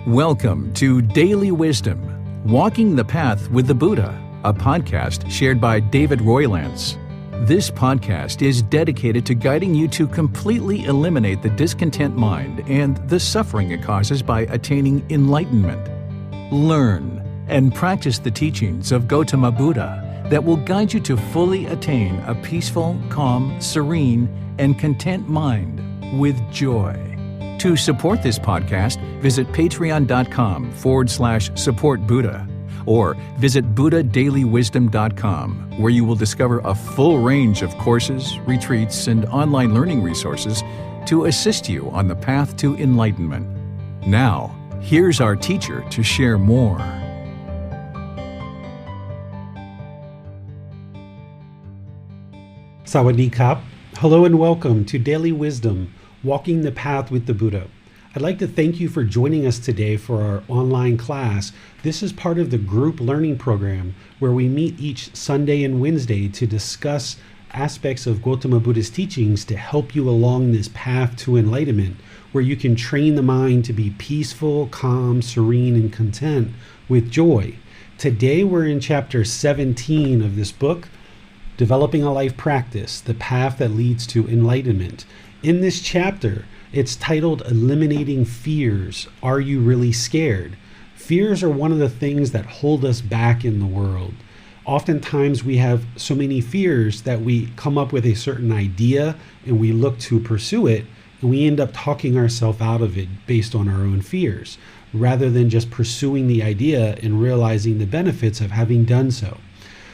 Welcome to Daily Wisdom, Walking the Path with the Buddha, a podcast shared by David Roylance. This podcast is dedicated to guiding you to completely eliminate the discontent mind and the suffering it causes by attaining enlightenment. Learn and practice the teachings of Gautama Buddha that will guide you to fully attain a peaceful, calm, serene, and content mind with joy. To support this podcast, visit patreon.com/support Buddha or visit buddhadailywisdom.com, where you will discover a full range of courses, retreats, and online learning resources to assist you on the path to enlightenment. Now, here's our teacher to share more. Sawadee Kap. Hello and welcome to Daily Wisdom, Walking the Path with the Buddha. I'd like to thank you for joining us today for our online class. This is part of the group learning program where we meet each Sunday and Wednesday to discuss aspects of Gautama Buddha's teachings to help you along this path to enlightenment, where you can train the mind to be peaceful, calm, serene, and content with joy. Today we're in chapter 17 of this book, Developing a Life Practice, the Path That Leads to Enlightenment. In this chapter, it's titled Eliminating Fears. Are You Really Scared? Fears are one of the things that hold us back in the world. Oftentimes we have so many fears that we come up with a certain idea and we look to pursue it, and we end up talking ourselves out of it based on our own fears, rather than just pursuing the idea and realizing the benefits of having done so.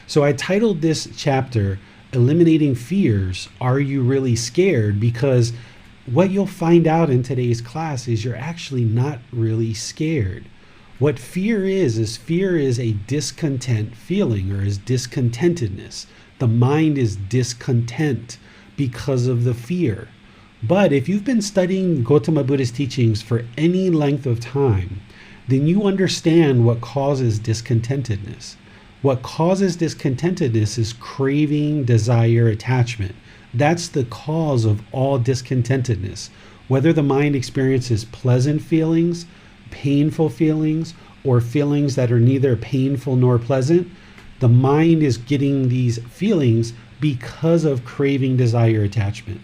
So I titled this chapter, Eliminating Fears, Are You Really Scared? Because what you'll find out in today's class is you're actually not really scared. What fear is a discontent feeling, or is discontentedness. The mind is discontent because of the fear. But if you've been studying Gautama Buddha's teachings for any length of time, then you understand what causes discontentedness. What causes discontentedness is craving, desire, attachment. That's the cause of all discontentedness. Whether the mind experiences pleasant feelings, painful feelings, or feelings that are neither painful nor pleasant, the mind is getting these feelings because of craving, desire, attachment.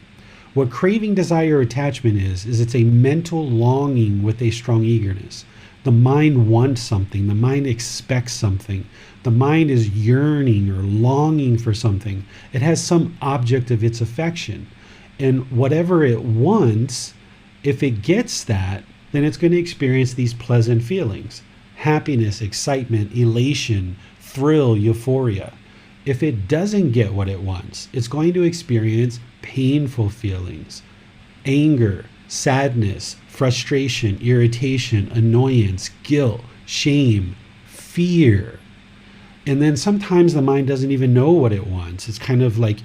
What craving, desire, attachment is it's a mental longing with a strong eagerness. The mind wants something. The mind expects something. The mind is yearning or longing for something. It has some object of its affection. And whatever it wants, if it gets that, then it's going to experience these pleasant feelings. Happiness, excitement, elation, thrill, euphoria. If it doesn't get what it wants, it's going to experience painful feelings, anger, sadness, frustration, irritation, annoyance, guilt, shame, fear. And then sometimes the mind doesn't even know what it wants. It's kind of like,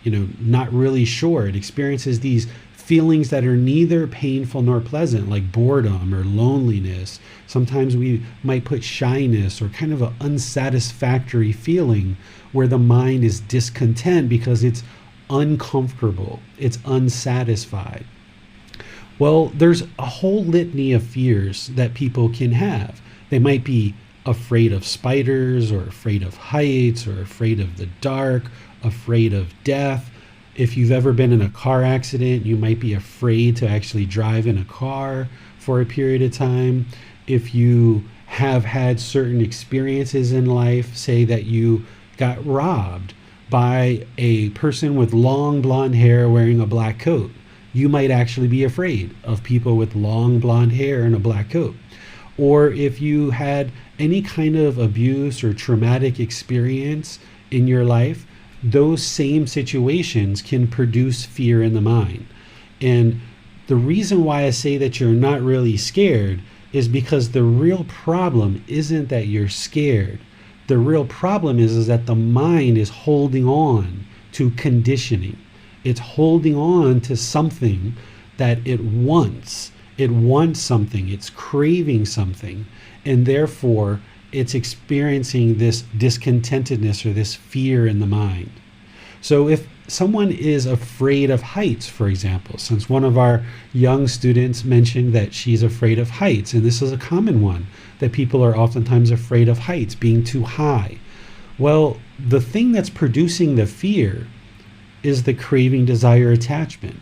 not really sure. It experiences these feelings that are neither painful nor pleasant, like boredom or loneliness. Sometimes we might put shyness or kind of an unsatisfactory feeling where the mind is discontent because it's uncomfortable, it's unsatisfied. Well, there's a whole litany of fears that people can have. They might be afraid of spiders, or afraid of heights, or afraid of the dark, afraid of death. If you've ever been in a car accident, you might be afraid to actually drive in a car for a period of time. If you have had certain experiences in life, say that you got robbed by a person with long blonde hair wearing a black coat, you might actually be afraid of people with long blonde hair and a black coat. Or if you had any kind of abuse or traumatic experience in your life, those same situations can produce fear in the mind. And the reason why I say that you're not really scared is because the real problem isn't that you're scared. The real problem is that the mind is holding on to conditioning. It's holding on to something that it wants. It wants something, it's craving something, and therefore it's experiencing this discontentedness or this fear in the mind. So if someone is afraid of heights, for example, since one of our young students mentioned that she's afraid of heights, and this is a common one, that people are oftentimes afraid of heights being too high. Well, the thing that's producing the fear is the craving, desire, attachment.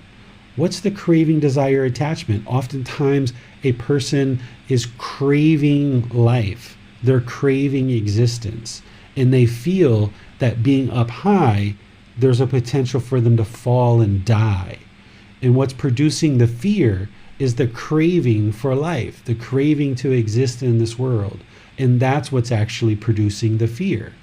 What's the craving, desire, attachment? Oftentimes a person is craving life. They're craving existence. And they feel that being up high, there's a potential for them to fall and die. And what's producing the fear is the craving for life, the craving to exist in this world. And that's what's actually producing the fear.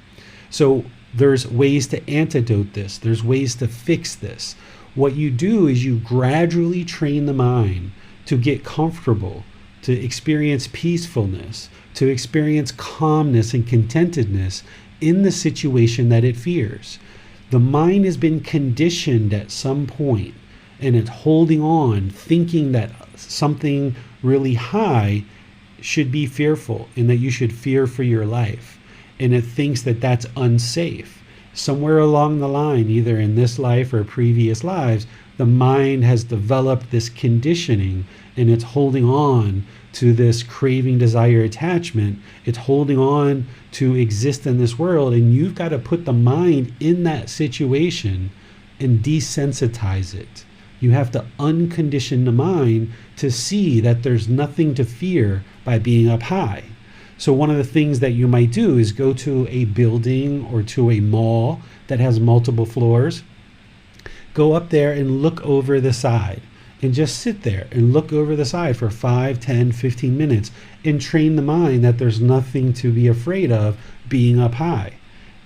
So there's ways to antidote this. There's ways to fix this. What you do is you gradually train the mind to get comfortable, to experience peacefulness, to experience calmness and contentedness in the situation that it fears. The mind has been conditioned at some point, and it's holding on, thinking that something really high should be fearful and that you should fear for your life. And it thinks that that's unsafe. Somewhere along the line, either in this life or previous lives, the mind has developed this conditioning and it's holding on to this craving, desire, attachment. It's holding on to exist in this world, and you've got to put the mind in that situation and desensitize it. You have to uncondition the mind to see that there's nothing to fear by being up high. So one of the things that you might do is go to a building or to a mall that has multiple floors. Go up there and look over the side and just sit there and look over the side for 5, 10, 15 minutes and train the mind that there's nothing to be afraid of being up high.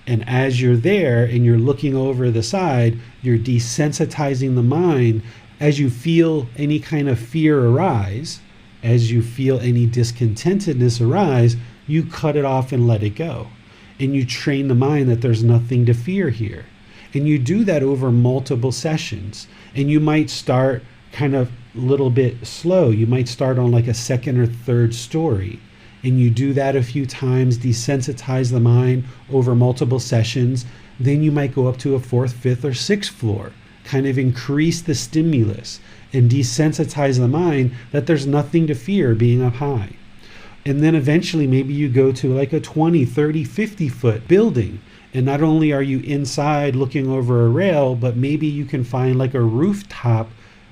And as you're there and you're looking over the side, you're desensitizing the mind. As you feel any kind of fear arise, as you feel any discontentedness arise, you cut it off and let it go. And you train the mind that there's nothing to fear here. And you do that over multiple sessions. And you might start kind of a little bit slow. You might start on like a second or third story. And you do that a few times, desensitize the mind over multiple sessions. Then you might go up to a fourth, fifth, or sixth floor, kind of increase the stimulus and desensitize the mind that there's nothing to fear being up high. And then eventually maybe you go to like a 20, 30, 50 foot building. And not only are you inside looking over a rail, but maybe you can find like a rooftop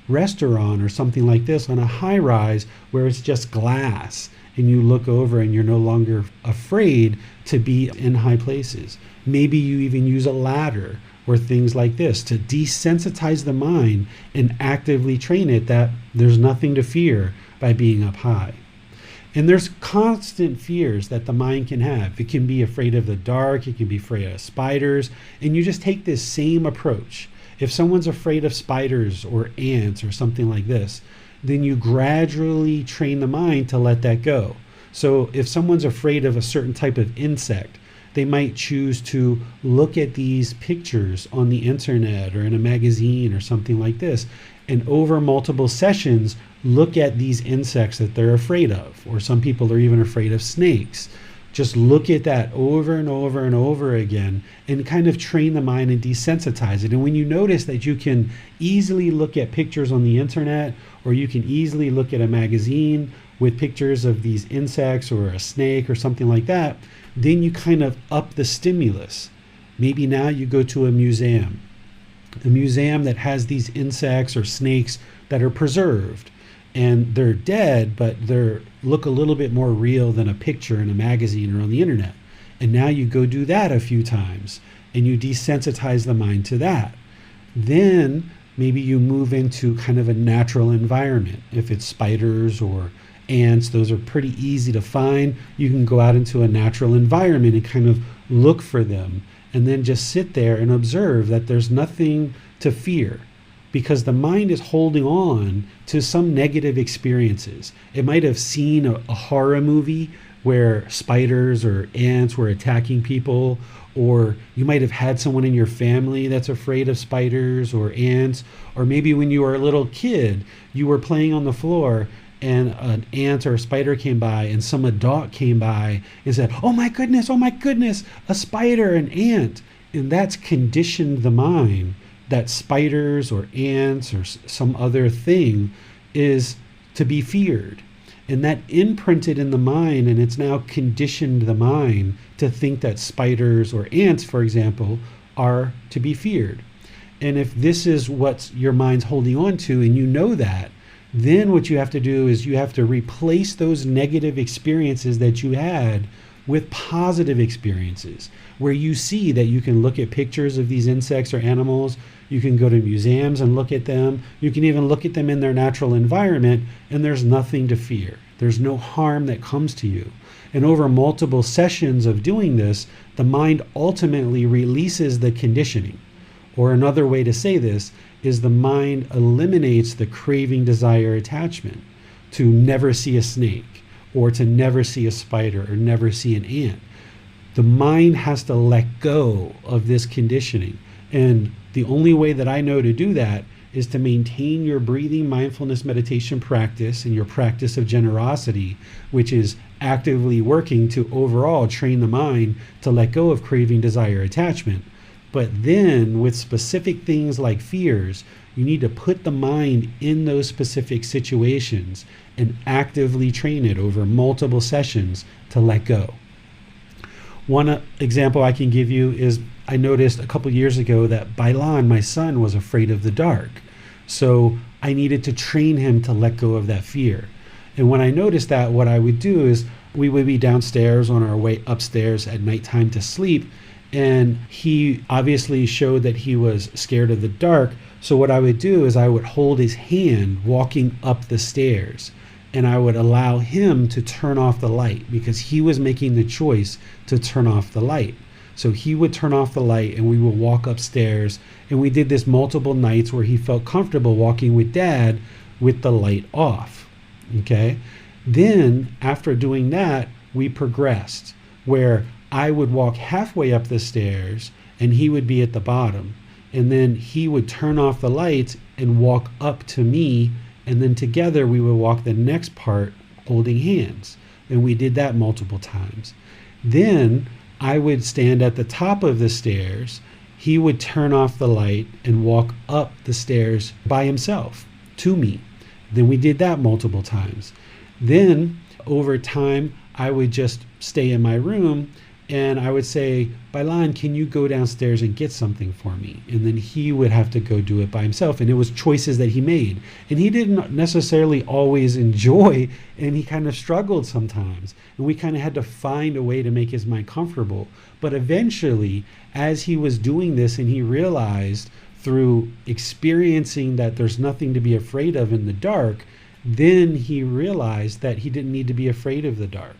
restaurant or something like this on a high rise where it's just glass. And you look over and you're no longer afraid to be in high places. Maybe you even use a ladder or things like this to desensitize the mind and actively train it that there's nothing to fear by being up high. And there's constant fears that the mind can have. It can be afraid of the dark, it can be afraid of spiders, and you just take this same approach. If someone's afraid of spiders or ants or something like this, then you gradually train the mind to let that go. So if someone's afraid of a certain type of insect, they might choose to look at these pictures on the internet or in a magazine or something like this, and over multiple sessions, look at these insects that they're afraid of. Or some people are even afraid of snakes. Just look at that over and over and over again and kind of train the mind and desensitize it. And when you notice that you can easily look at pictures on the internet, or you can easily look at a magazine with pictures of these insects or a snake or something like that, then you kind of up the stimulus. Maybe now you go to a museum that has these insects or snakes that are preserved. And they're dead, but they look a little bit more real than a picture in a magazine or on the internet. And now you go do that a few times and you desensitize the mind to that. Then maybe you move into kind of a natural environment. If it's spiders or ants, those are pretty easy to find. You can go out into a natural environment and kind of look for them and then just sit there and observe that there's nothing to fear. Because the mind is holding on to some negative experiences. It might have seen a horror movie where spiders or ants were attacking people, or you might have had someone in your family that's afraid of spiders or ants, or maybe when you were a little kid, you were playing on the floor and an ant or a spider came by and some adult came by and said, oh my goodness, a spider, an ant. And that's conditioned the mind that spiders or ants or some other thing is to be feared. And that imprinted in the mind, and it's now conditioned the mind to think that spiders or ants, for example, are to be feared. And if this is what your mind's holding on to, and you know that, then what you have to do is you have to replace those negative experiences that you had with positive experiences, where you see that you can look at pictures of these insects or animals, you can go to museums and look at them, you can even look at them in their natural environment, and there's nothing to fear. There's no harm that comes to you. And over multiple sessions of doing this, the mind ultimately releases the conditioning. Or another way to say this is the mind eliminates the craving, desire, attachment to never see a snake, or to never see a spider, or never see an ant. The mind has to let go of this conditioning. And the only way that I know to do that is to maintain your breathing mindfulness meditation practice and your practice of generosity, which is actively working to overall train the mind to let go of craving, desire, attachment. But then with specific things like fears, you need to put the mind in those specific situations and actively train it over multiple sessions to let go. One example I can give you is I noticed a couple years ago that Bailan, my son, was afraid of the dark. So I needed to train him to let go of that fear. And when I noticed that, what I would do is we would be downstairs on our way upstairs at nighttime to sleep. And he obviously showed that he was scared of the dark. So what I would do is I would hold his hand walking up the stairs, and I would allow him to turn off the light because he was making the choice to turn off the light. So he would turn off the light and we would walk upstairs, and we did this multiple nights where he felt comfortable walking with Dad with the light off. Okay. Then after doing that, we progressed where I would walk halfway up the stairs and he would be at the bottom. And then he would turn off the lights and walk up to me. And then together we would walk the next part holding hands. And we did that multiple times. Then I would stand at the top of the stairs. He would turn off the light and walk up the stairs by himself to me. Then we did that multiple times. Then over time, I would just stay in my room and I would say, Bailan, can you go downstairs and get something for me? And then he would have to go do it by himself. And it was choices that he made. And he didn't necessarily always enjoy, and he kind of struggled sometimes. And we kind of had to find a way to make his mind comfortable. But eventually, as he was doing this and he realized through experiencing that there's nothing to be afraid of in the dark, then he realized that he didn't need to be afraid of the dark.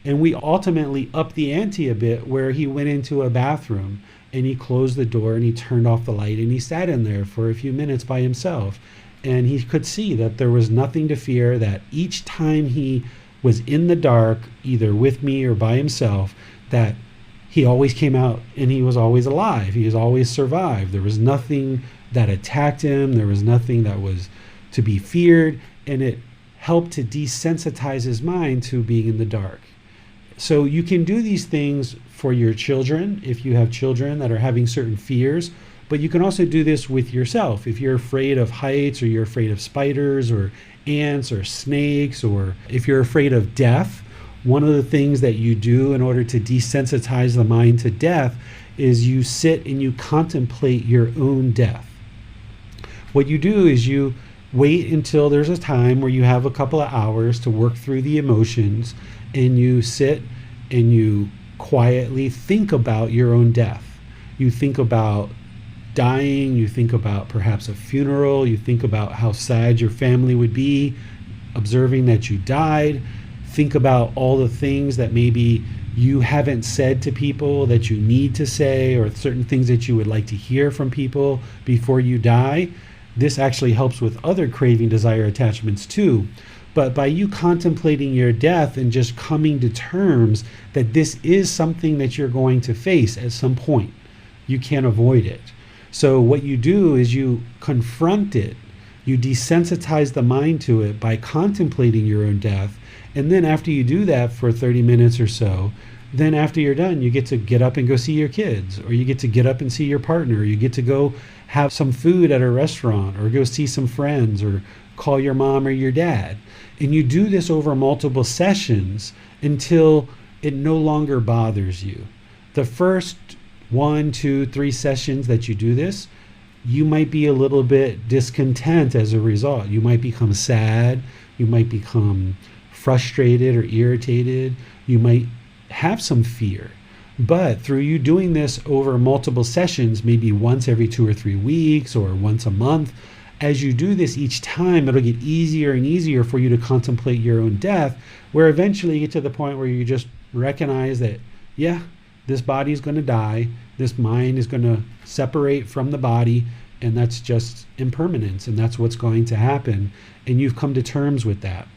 And we ultimately upped the ante a bit where he went into a bathroom and he closed the door and he turned off the light and he sat in there for a few minutes by himself. And he could see that there was nothing to fear, that each time he was in the dark, either with me or by himself, that he always came out and he was always alive. He has always survived. There was nothing that attacked him. There was nothing that was to be feared. And it helped to desensitize his mind to being in the dark. So you can do these things for your children if you have children that are having certain fears, but you can also do this with yourself. If you're afraid of heights, or you're afraid of spiders or ants or snakes, or if you're afraid of death, one of the things that you do in order to desensitize the mind to death is you sit and you contemplate your own death. What you do is you wait until there's a time where you have a couple of hours to work through the emotions, and you sit and you quietly think about your own death. You think about dying, you think about perhaps a funeral, you think about how sad your family would be observing that you died. Think about all the things that maybe you haven't said to people that you need to say, or certain things that you would like to hear from people before you die. This actually helps with other craving, desire, attachments too. But by you contemplating your death and just coming to terms that this is something that you're going to face at some point, you can't avoid it. So what you do is you confront it. You desensitize the mind to it by contemplating your own death. And then after you do that for 30 minutes or so, then after you're done, you get to get up and go see your kids, or you get to get up and see your partner, or you get to go have some food at a restaurant, or go see some friends, or call your mom or your dad. And you do this over multiple sessions until it no longer bothers you. The first 1, 2, 3 sessions that you do this, you might be a little bit discontent as a result. You might become sad, you might become frustrated or irritated, you might have some fear. But through you doing this over multiple sessions, maybe once every 2 or 3 weeks or once a month, as you do this each time, it'll get easier and easier for you to contemplate your own death, where eventually you get to the point where you just recognize that, yeah, this body is going to die, this mind is going to separate from the body, and that's just impermanence, and that's what's going to happen. And you've come to terms with that.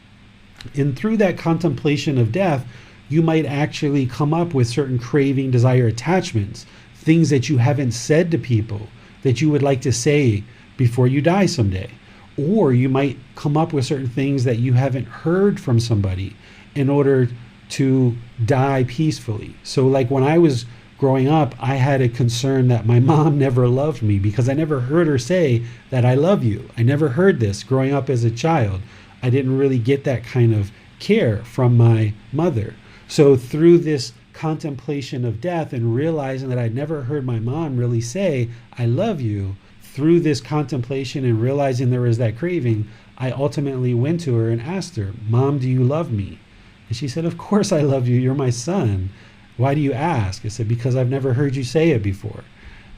And through that contemplation of death, you might actually come up with certain craving, desire, attachments, things that you haven't said to people that you would like to say before you die someday. Or you might come up with certain things that you haven't heard from somebody in order to die peacefully. So like when I was growing up, I had a concern that my mom never loved me because I never heard her say that I love you. I never heard this growing up as a child. I didn't really get that kind of care from my mother. So through this contemplation of death and realizing that I'd never heard my mom really say, I love you, through this contemplation and realizing there was that craving, I ultimately went to her and asked her, Mom, do you love me? And she said, of course I love you. You're my son. Why do you ask? I said, because I've never heard you say it before.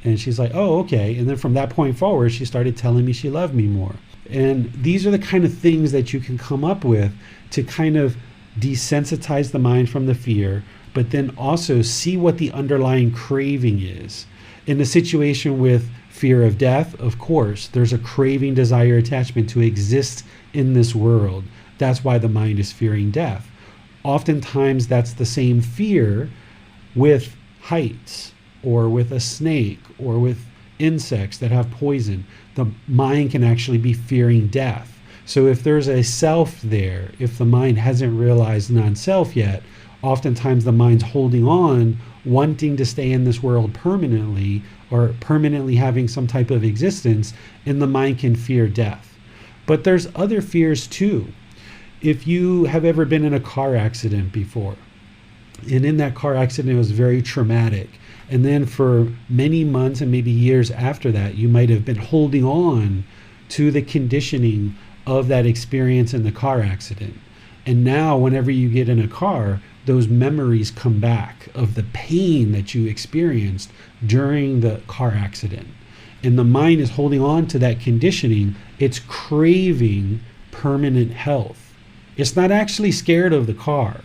And she's like, oh, okay. And then from that point forward, she started telling me she loved me more. And these are the kind of things that you can come up with to kind of desensitize the mind from the fear, but then also see what the underlying craving is. In the situation with fear of death, of course, there's a craving, desire, attachment to exist in this world. That's why the mind is fearing death. Oftentimes, that's the same fear with heights, or with a snake, or with insects that have poison. The mind can actually be fearing death. So if there's a self there, if the mind hasn't realized non-self yet, oftentimes the mind's holding on, wanting to stay in this world permanently, or permanently having some type of existence, and the mind can fear death. But there's other fears too. If you have ever been in a car accident before, and in that car accident it was very traumatic, and then for many months and maybe years after that, you might have been holding on to the conditioning of that experience in the car accident. And now whenever you get in a car, those memories come back of the pain that you experienced during the car accident. And the mind is holding on to that conditioning. It's craving permanent health. It's not actually scared of the car,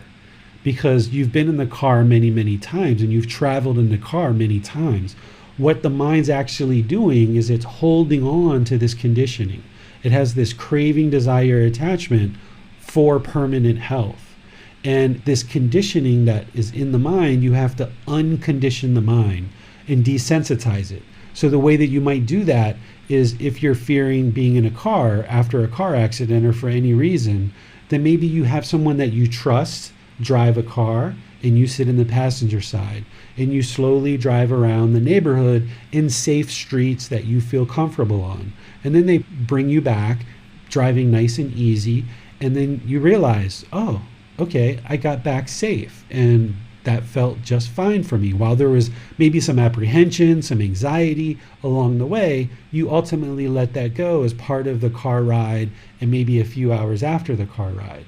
because you've been in the car many, many times, and you've traveled in the car many times. What the mind's actually doing is it's holding on to this conditioning. It has this craving, desire, attachment for permanent health. And this conditioning that is in the mind, you have to uncondition the mind and desensitize it. So the way that you might do that is, if you're fearing being in a car after a car accident or for any reason, then maybe you have someone that you trust drive a car, and you sit in the passenger side, and you slowly drive around the neighborhood in safe streets that you feel comfortable on. And then they bring you back, driving nice and easy, and then you realize, oh, okay, I got back safe, and that felt just fine for me. While there was maybe some apprehension, some anxiety along the way, you ultimately let that go as part of the car ride, and maybe a few hours after the car ride.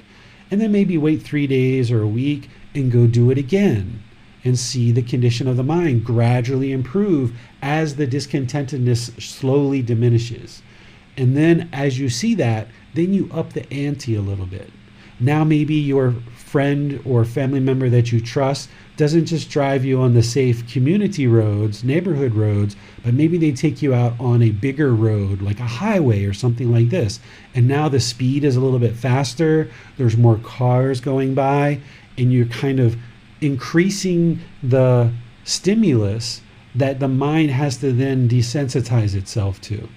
And then maybe wait 3 days or a week and go do it again, and see the condition of the mind gradually improve as the discontentedness slowly diminishes. And then as you see that, then you up the ante a little bit. Now maybe your friend or family member that you trust doesn't just drive you on the safe community roads, neighborhood roads, but maybe they take you out on a bigger road, like a highway or something like this. And now the speed is a little bit faster, there's more cars going by, and you're kind of increasing the stimulus that the mind has to then desensitize itself to.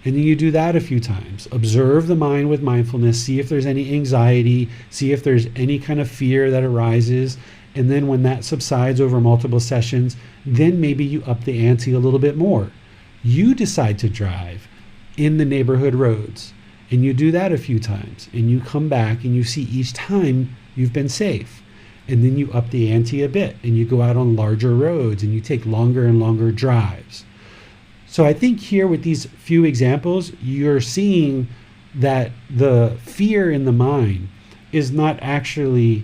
And then you do that a few times. Observe the mind with mindfulness, see if there's any anxiety, see if there's any kind of fear that arises, And then when that subsides over multiple sessions, then maybe you up the ante a little bit more. You decide to drive in the neighborhood roads, and you do that a few times, and you come back and you see each time you've been safe. And then you up the ante a bit, and you go out on larger roads, and you take longer and longer drives. So I think here with these few examples, you're seeing that the fear in the mind is not actually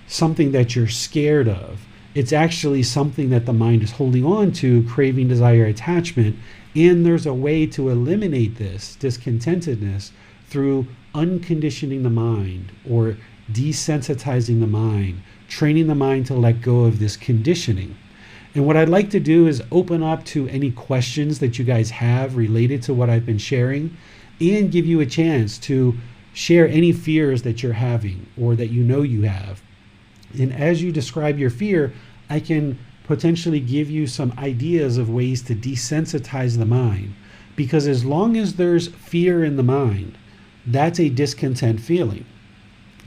something that you're scared of. It's actually something that the mind is holding on to, craving, desire, attachment. And there's a way to eliminate this discontentedness through unconditioning the mind or desensitizing the mind, training the mind to let go of this conditioning. And what I'd like to do is open up to any questions that you guys have related to what I've been sharing, and give you a chance to share any fears that you're having or that you know you have. And as you describe your fear, I can potentially give you some ideas of ways to desensitize the mind. Because as long as there's fear in the mind, that's a discontent feeling.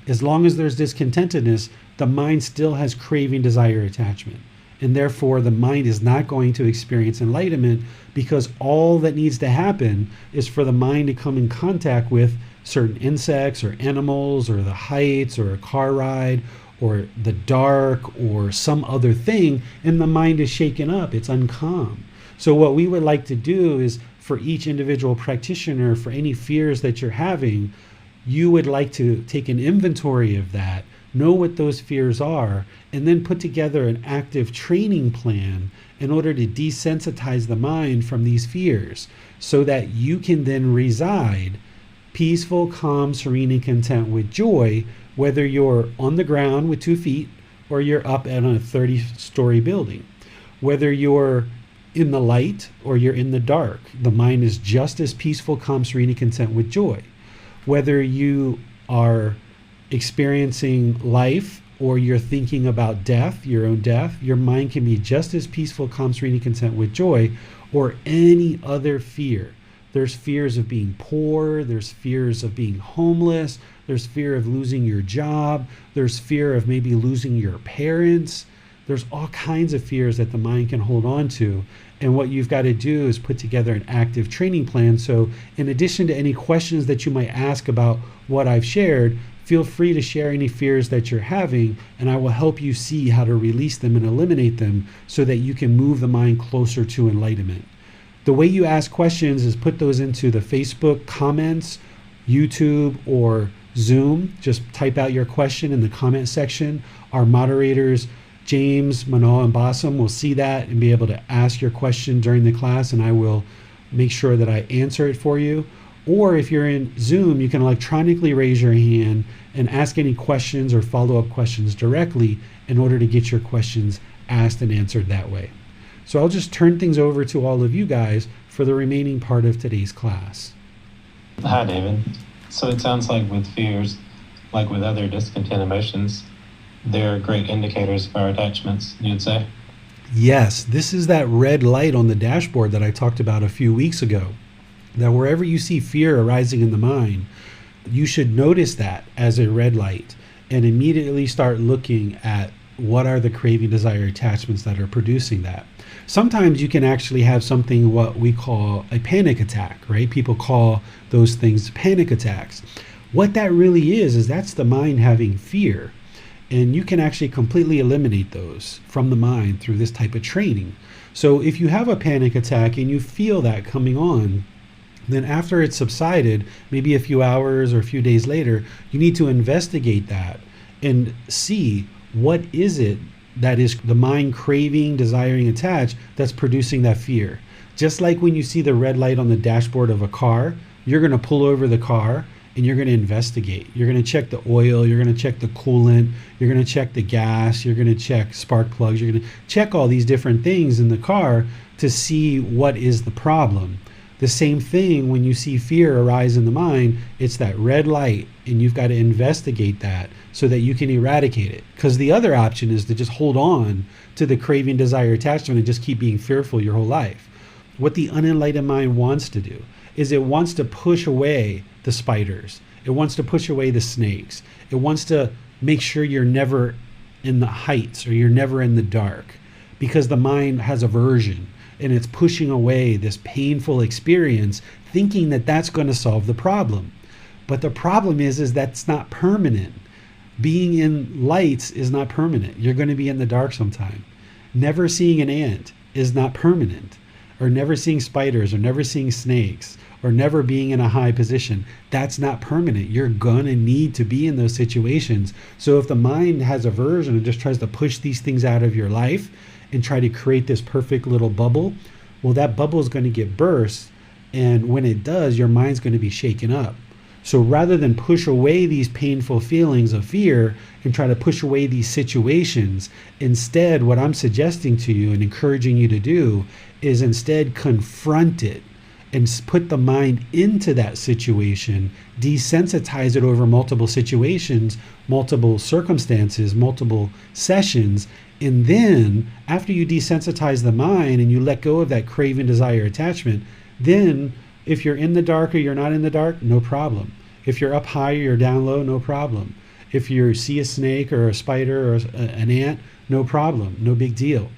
As long as there's discontentedness, the mind still has craving, desire, attachment. And therefore, the mind is not going to experience enlightenment, because all that needs to happen is for the mind to come in contact with certain insects or animals or the heights or a car ride or the dark or some other thing, and the mind is shaken up. It's uncalm. So what we would like to do is, for each individual practitioner, for any fears that you're having, you would like to take an inventory of that, know what those fears are, and then put together an active training plan in order to desensitize the mind from these fears, so that you can then reside peaceful, calm, serene, and content with joy, whether you're on the ground with 2 feet or you're up at a 30-story building. Whether you're in the light or you're in the dark, the mind is just as peaceful, calm, serene, and content with joy. Whether you are experiencing life or you're thinking about death, your own death, your mind can be just as peaceful, calm, serene, and content with joy, or any other fear. There's fears of being poor, there's fears of being homeless, there's fear of losing your job, there's fear of maybe losing your parents. There's all kinds of fears that the mind can hold on to. And what you've got to do is put together an active training plan. So in addition to any questions that you might ask about what I've shared, feel free to share any fears that you're having, and I will help you see how to release them and eliminate them so that you can move the mind closer to enlightenment. The way you ask questions is put those into the Facebook comments, YouTube, or Zoom. Just type out your question in the comment section. Our moderators, James, Manal, and Bassam, will see that and be able to ask your question during the class, and I will make sure that I answer it for you. Or if you're in Zoom, you can electronically raise your hand and ask any questions or follow-up questions directly in order to get your questions asked and answered that way. So I'll just turn things over to all of you guys for the remaining part of today's class. Hi, David. So it sounds like with fears, like with other discontent emotions, they're great indicators of our attachments, you'd say? Yes, this is that red light on the dashboard that I talked about a few weeks ago. That wherever you see fear arising in the mind, you should notice that as a red light and immediately start looking at what are the craving, desire, attachments that are producing that. Sometimes you can actually have something what we call a panic attack, right? People call those things panic attacks. What that really is that's the mind having fear. And you can actually completely eliminate those from the mind through this type of training. So if you have a panic attack and you feel that coming on, then after it's subsided, maybe a few hours or a few days later, you need to investigate that and see what is it that is the mind craving, desiring, attached that's producing that fear. Just like when you see the red light on the dashboard of a car, you're going to pull over the car and you're going to investigate. You're going to check the oil, you're going to check the coolant, you're going to check the gas, you're going to check spark plugs, you're going to check all these different things in the car to see what is the problem. The same thing when you see fear arise in the mind, it's that red light, and you've got to investigate that so that you can eradicate it. Because the other option is to just hold on to the craving, desire, attachment and just keep being fearful your whole life. What the unenlightened mind wants to do is it wants to push away the spiders. It wants to push away the snakes. It wants to make sure you're never in the heights or you're never in the dark, because the mind has aversion and it's pushing away this painful experience thinking that that's going to solve the problem. But the problem is that's not permanent. Being in lights is not permanent. You're going to be in the dark sometime. Never seeing an ant is not permanent, or never seeing spiders, or never seeing snakes, or never being in a high position. That's not permanent. You're going to need to be in those situations. So if the mind has aversion and just tries to push these things out of your life and try to create this perfect little bubble, well, that bubble is going to get burst. And when it does, your mind's going to be shaken up. So rather than push away these painful feelings of fear and try to push away these situations, instead, what I'm suggesting to you and encouraging you to do is instead confront it and put the mind into that situation, desensitize it over multiple situations, multiple circumstances, multiple sessions. And then after you desensitize the mind and you let go of that craving, desire, attachment, then if you're in the dark or you're not in the dark, no problem. If you're up high or you're down low, no problem. If you see a snake or a spider or an ant, no problem, no big deal.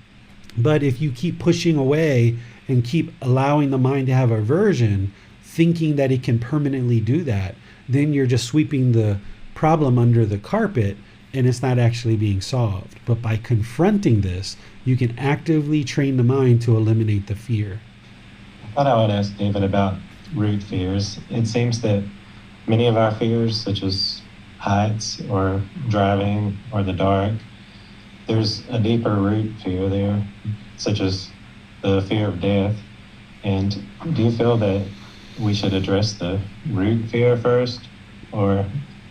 But if you keep pushing away and keep allowing the mind to have aversion, thinking that it can permanently do that, then you're just sweeping the problem under the carpet and it's not actually being solved. But by confronting this, you can actively train the mind to eliminate the fear. I thought I would ask David about root fears. It seems that many of our fears, such as heights or driving or the dark, there's a deeper root fear there, such as the fear of death. And do you feel that we should address the root fear first, or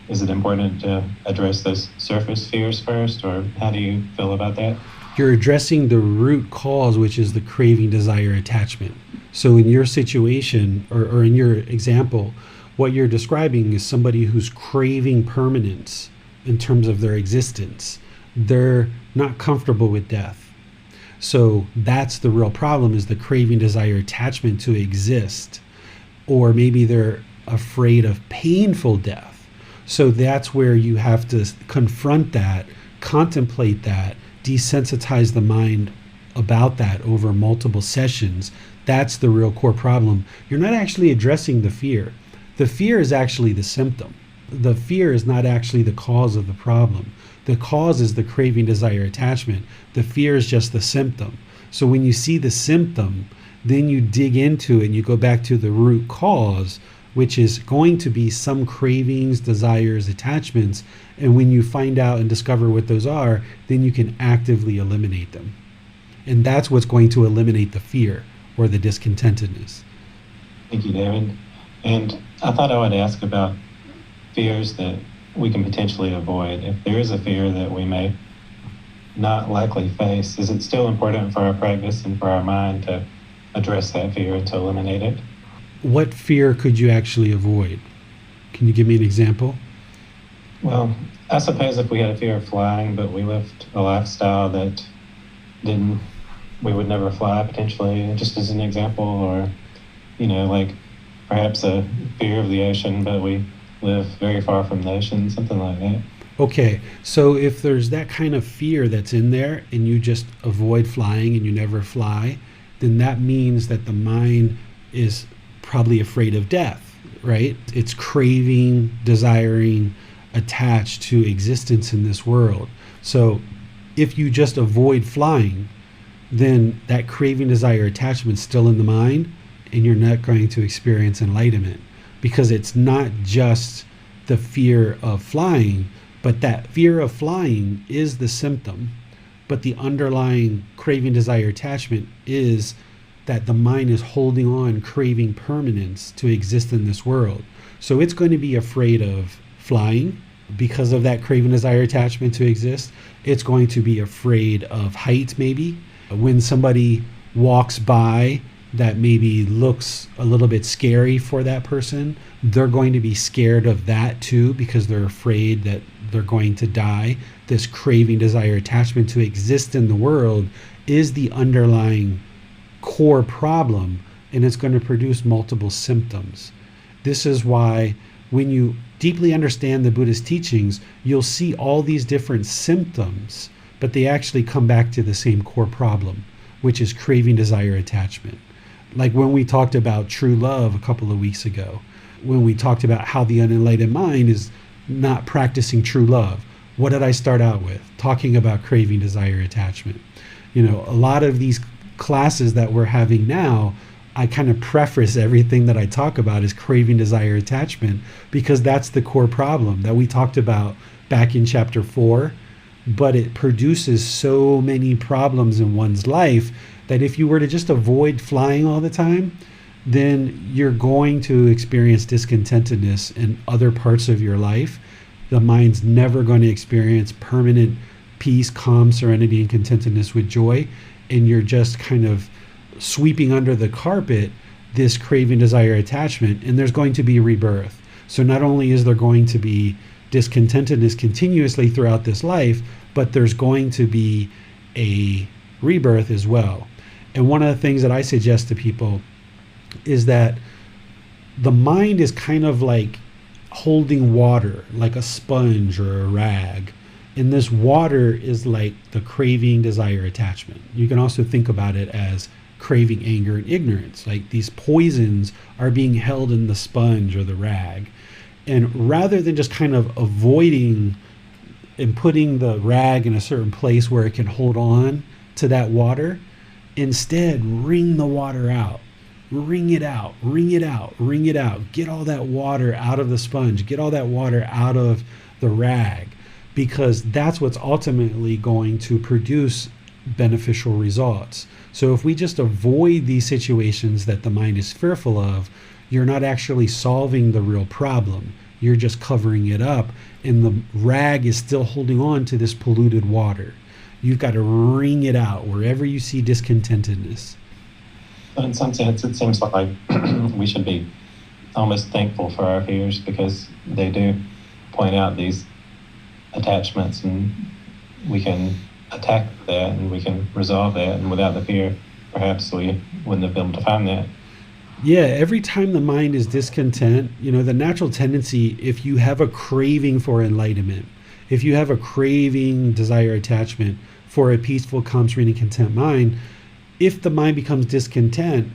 is it important to address those surface fears first, or how do you feel about that? You're addressing the root cause, which is the craving, desire, attachment. So in your situation, or in your example, what you're describing is somebody who's craving permanence in terms of their existence. They're not comfortable with death. So that's the real problem, is the craving, desire, attachment to exist. Or maybe they're afraid of painful death. So that's where you have to confront that, contemplate that, desensitize the mind about that over multiple sessions. That's the real core problem. You're not actually addressing the fear. The fear is actually the symptom. The fear is not actually the cause of the problem. The cause is the craving, desire, attachment. The fear is just the symptom. So when you see the symptom, then you dig into it and you go back to the root cause, which is going to be some cravings, desires, attachments. And when you find out and discover what those are, then you can actively eliminate them. And that's what's going to eliminate the fear or the discontentedness. Thank you, David. And I thought I would ask about fears that we can potentially avoid. If there is a fear that we may not likely face, is it still important for our practice and for our mind to address that fear and to eliminate it? What fear could you actually avoid? Can you give me an example? Well, I suppose if we had a fear of flying, but we lived a lifestyle that we would never fly potentially, just as an example, or, like perhaps a fear of the ocean, but we live very far from the ocean, something like that. Okay, so if there's that kind of fear that's in there and you just avoid flying and you never fly, then that means that the mind is probably afraid of death, right? It's craving, desiring, attached to existence in this world. So if you just avoid flying, then that craving, desire, attachment is still in the mind, and you're not going to experience enlightenment, because it's not just the fear of flying, but that fear of flying is the symptom. But the underlying craving, desire, attachment is that the mind is holding on, craving permanence to exist in this world. So it's going to be afraid of flying because of that craving, desire, attachment to exist. It's going to be afraid of heights, maybe. When somebody walks by that maybe looks a little bit scary for that person, they're going to be scared of that too, because they're afraid that they're going to die. This craving, desire, attachment to exist in the world is the underlying core problem, and it's going to produce multiple symptoms. This is why when you deeply understand the Buddhist teachings, you'll see all these different symptoms, but they actually come back to the same core problem, which is craving, desire, attachment. Like when we talked about true love a couple of weeks ago, when we talked about how the unenlightened mind is not practicing true love. What did I start out with? Talking about craving, desire, attachment. A lot of these classes that we're having now, I kind of preface everything that I talk about as craving, desire, attachment, because that's the core problem that we talked about back in chapter 4. But it produces so many problems in one's life that if you were to just avoid flying all the time, then you're going to experience discontentedness in other parts of your life. The mind's never going to experience permanent peace, calm, serenity, and contentedness with joy. And you're just kind of sweeping under the carpet this craving, desire, attachment, and there's going to be rebirth. So not only is there going to be discontentedness continuously throughout this life, but there's going to be a rebirth as well. And one of the things that I suggest to people is that the mind is kind of like holding water, like a sponge or a rag. And this water is like the craving, desire, attachment. You can also think about it as craving, anger, and ignorance. Like these poisons are being held in the sponge or the rag. And rather than just kind of avoiding and putting the rag in a certain place where it can hold on to that water, instead wring the water out. Wring it out, wring it out, wring it out. Get all that water out of the sponge. Get all that water out of the rag, because that's what's ultimately going to produce beneficial results. So if we just avoid these situations that the mind is fearful of, you're not actually solving the real problem. You're just covering it up, and the rag is still holding on to this polluted water. You've got to wring it out wherever you see discontentedness. But in some sense, it seems like we should be almost thankful for our fears, because they do point out these attachments, and we can attack that and we can resolve that. And without the fear, perhaps we wouldn't have been able to find that. Yeah, every time the mind is discontent, the natural tendency, if you have a craving for enlightenment, if you have a craving, desire, attachment for a peaceful, calm, serene, and content mind, if the mind becomes discontent,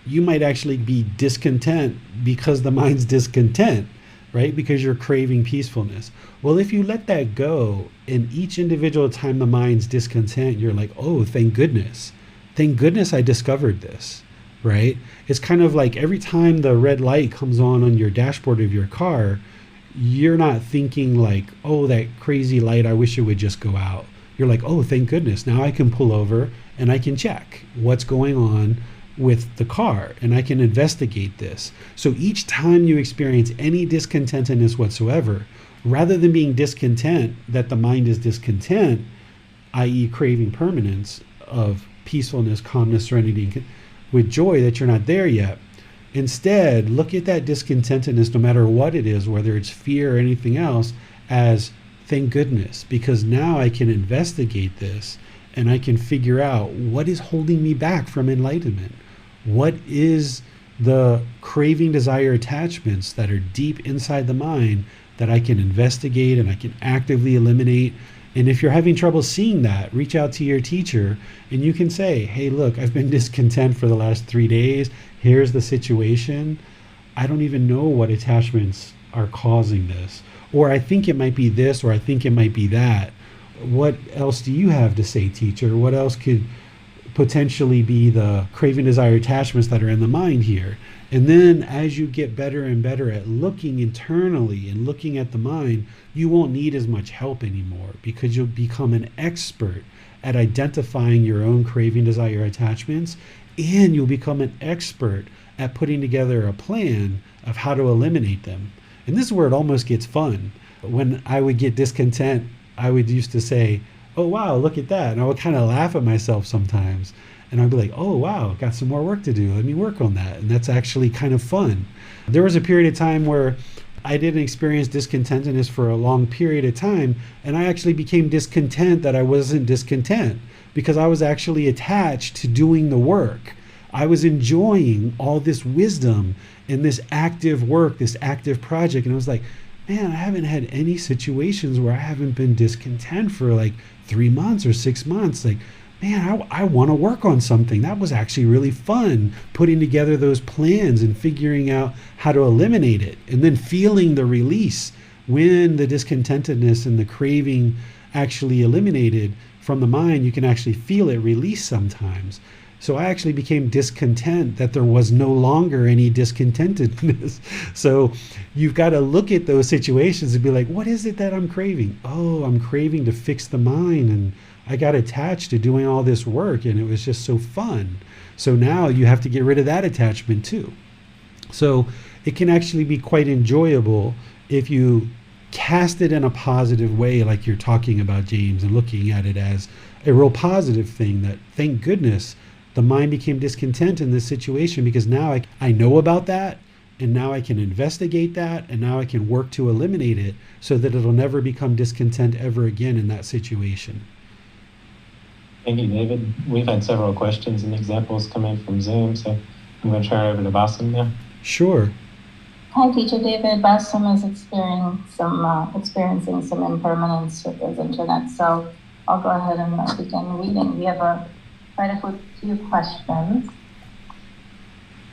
you might actually be discontent because the mind's discontent, right? Because you're craving peacefulness. Well, if you let that go, and each individual time the mind's discontent, you're like, oh, thank goodness. Thank goodness I discovered this, right? It's kind of like every time the red light comes on your dashboard of your car, you're not thinking like, oh, that crazy light, I wish it would just go out. You're like, oh, thank goodness. Now I can pull over and I can check what's going on with the car, and I can investigate this. So each time you experience any discontentedness whatsoever, rather than being discontent that the mind is discontent, i.e. craving permanence of peacefulness, calmness, serenity, with joy that you're not there yet, instead look at that discontentedness, no matter what it is, whether it's fear or anything else, as thank goodness, because now I can investigate this and I can figure out what is holding me back from enlightenment. What is the craving, desire, attachments that are deep inside the mind that I can investigate and I can actively eliminate. And if you're having trouble seeing that, reach out to your teacher and you can say, hey, look, I've been discontent for the last 3 days. Here's the situation. I don't even know what attachments are causing this. Or I think it might be this, or I think it might be that. What else do you have to say, teacher? What else could potentially be the craving, desire, attachments that are in the mind here? And then as you get better and better at looking internally and looking at the mind, you won't need as much help anymore, because you'll become an expert at identifying your own craving, desire, attachments, and you'll become an expert at putting together a plan of how to eliminate them. And this is where it almost gets fun. When I would get discontent, I would used to say, oh, wow, look at that. And I would kind of laugh at myself sometimes. And I'd be like, oh, wow, got some more work to do. Let me work on that. And that's actually kind of fun. There was a period of time where I didn't experience discontentedness for a long period of time. And I actually became discontent that I wasn't discontent, because I was actually attached to doing the work. I was enjoying all this wisdom and this active work, this active project. And I was like, man, I haven't had any situations where I haven't been discontent for like 3 months or 6 months. Like, man, I want to work on something. That was actually really fun, putting together those plans and figuring out how to eliminate it, and then feeling the release when the discontentedness and the craving actually eliminated from the mind. You can actually feel it release sometimes. So I actually became discontent that there was no longer any discontentedness. So you've got to look at those situations and be like, what is it that I'm craving? Oh, I'm craving to fix the mind, and I got attached to doing all this work, and it was just so fun. So now you have to get rid of that attachment too. So it can actually be quite enjoyable if you cast it in a positive way, like you're talking about, James, and looking at it as a real positive thing, that thank goodness the mind became discontent in this situation, because now I know about that, and now I can investigate that, and now I can work to eliminate it so that it'll never become discontent ever again in that situation. Thank you, David. We've had several questions and examples come in from Zoom, so I'm going to turn it over to Bassam now. Sure. Hi, Teacher David. Bassam is experiencing some impermanence with his internet, so I'll go ahead and begin reading. We have quite a few questions.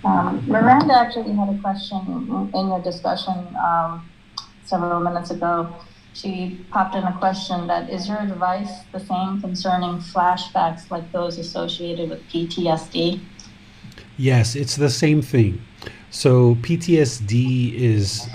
Miranda actually had a question in your discussion several minutes ago. She popped in a question that, is your advice the same concerning flashbacks like those associated with PTSD? Yes, it's the same thing. So PTSD is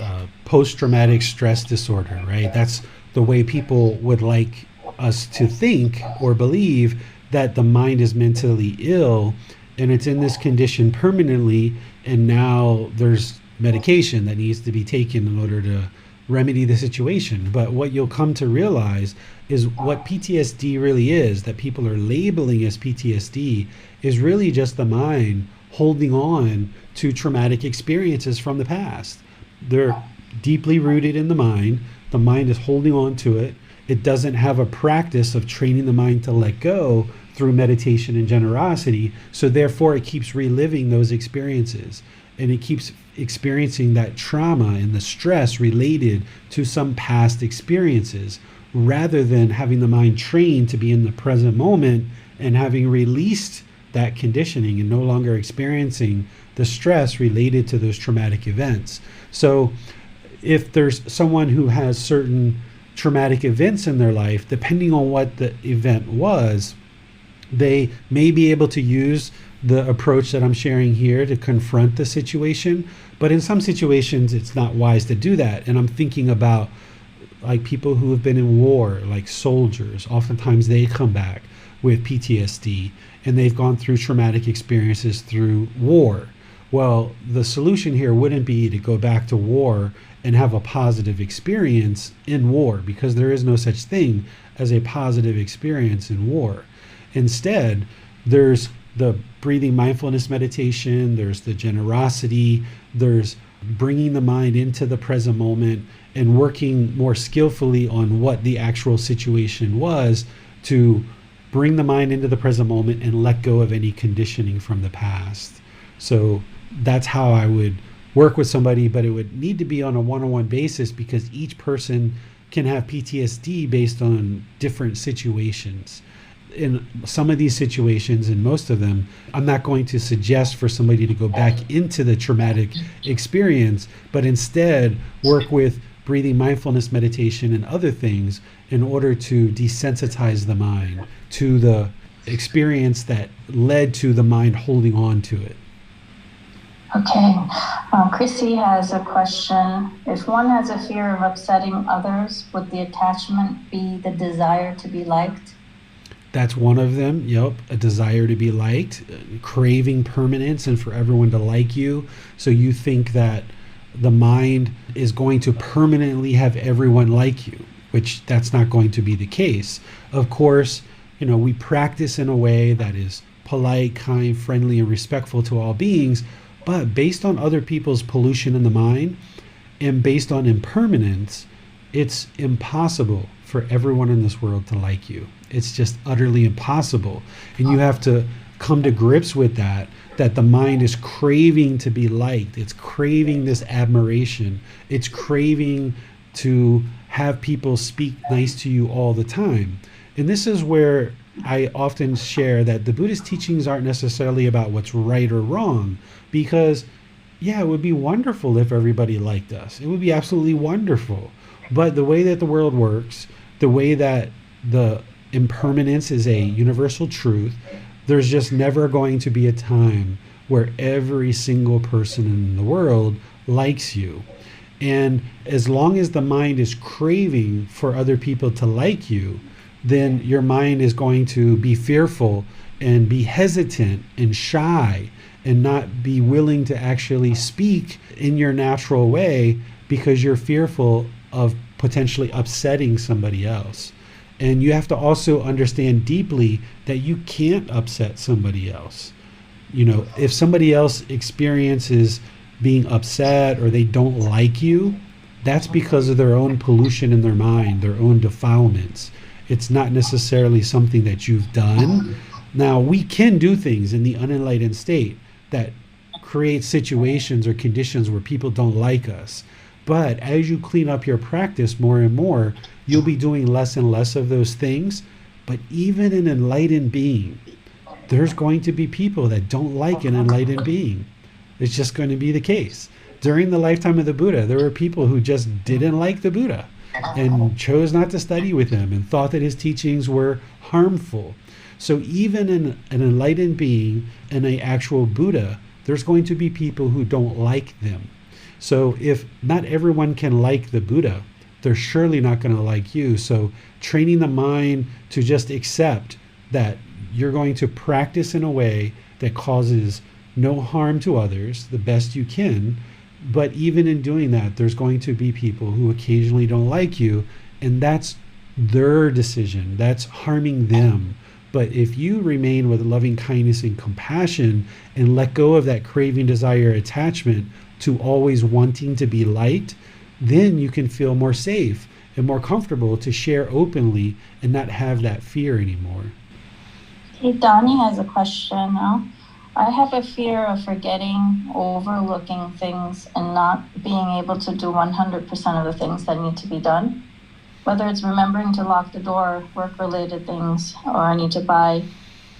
post-traumatic stress disorder, right? That's the way people would like us to think or believe, that the mind is mentally ill and it's in this condition permanently, and now there's medication that needs to be taken in order to remedy the situation. But what you'll come to realize is what PTSD really is, that people are labeling as PTSD, is really just the mind holding on to traumatic experiences from the past. They're deeply rooted in the mind. The mind is holding on to it. It doesn't have a practice of training the mind to let go through meditation and generosity. So therefore it keeps reliving those experiences, and it keeps experiencing that trauma and the stress related to some past experiences, rather than having the mind trained to be in the present moment and having released that conditioning and no longer experiencing the stress related to those traumatic events. So if there's someone who has certain traumatic events in their life, depending on what the event was, they may be able to use the approach that I'm sharing here to confront the situation. But in some situations, it's not wise to do that. And I'm thinking about like people who have been in war, like soldiers. Oftentimes they come back with PTSD, and they've gone through traumatic experiences through war. Well, the solution here wouldn't be to go back to war and have a positive experience in war, because there is no such thing as a positive experience in war. Instead, there's the breathing mindfulness meditation, there's the generosity, there's bringing the mind into the present moment and working more skillfully on what the actual situation was, to bring the mind into the present moment and let go of any conditioning from the past. So that's how I would work with somebody, but it would need to be on a one-on-one basis, because each person can have PTSD based on different situations. In some of these situations, and most of them, I'm not going to suggest for somebody to go back into the traumatic experience, but instead work with breathing mindfulness meditation and other things in order to desensitize the mind to the experience that led to the mind holding on to it. Okay. Chrissy has a question. If one has a fear of upsetting others, would the attachment be the desire to be liked? That's one of them. Yep. A desire to be liked, craving permanence and for everyone to like you. So you think that the mind is going to permanently have everyone like you, which that's not going to be the case. Of course, we practice in a way that is polite, kind, friendly, and respectful to all beings, but based on other people's pollution in the mind and based on impermanence, it's impossible for everyone in this world to like you. It's just utterly impossible. And you have to come to grips with that the mind is craving to be liked. It's craving this admiration. It's craving to have people speak nice to you all the time. And this is where I often share that the Buddhist teachings aren't necessarily about what's right or wrong, because yeah, it would be wonderful if everybody liked us. It would be absolutely wonderful. But the way that the world works, the way that the impermanence is a universal truth, there's just never going to be a time where every single person in the world likes you. And as long as the mind is craving for other people to like you, then your mind is going to be fearful and be hesitant and shy and not be willing to actually speak in your natural way because you're fearful of potentially upsetting somebody else. And you have to also understand deeply that you can't upset somebody else. You know, if somebody else experiences being upset or they don't like you, that's because of their own pollution in their mind, their own defilements. It's not necessarily something that you've done. Now, we can do things in the unenlightened state that create situations or conditions where people don't like us. But as you clean up your practice more and more, you'll be doing less and less of those things. But even an enlightened being, there's going to be people that don't like an enlightened being. It's just going to be the case. During the lifetime of the Buddha, there were people who just didn't like the Buddha and chose not to study with him and thought that his teachings were harmful. So even in an enlightened being and an actual Buddha, there's going to be people who don't like them. So if not everyone can like the Buddha, they're surely not going to like you. So training the mind to just accept that you're going to practice in a way that causes no harm to others the best you can. But even in doing that, there's going to be people who occasionally don't like you, and that's their decision. That's harming them. But if you remain with loving kindness and compassion and let go of that craving, desire, attachment to always wanting to be liked, then you can feel more safe and more comfortable to share openly and not have that fear anymore. Hey, Donnie has a question now. I have a fear of forgetting, overlooking things, and not being able to do 100% of the things that need to be done. Whether it's remembering to lock the door, work-related things, or I need to buy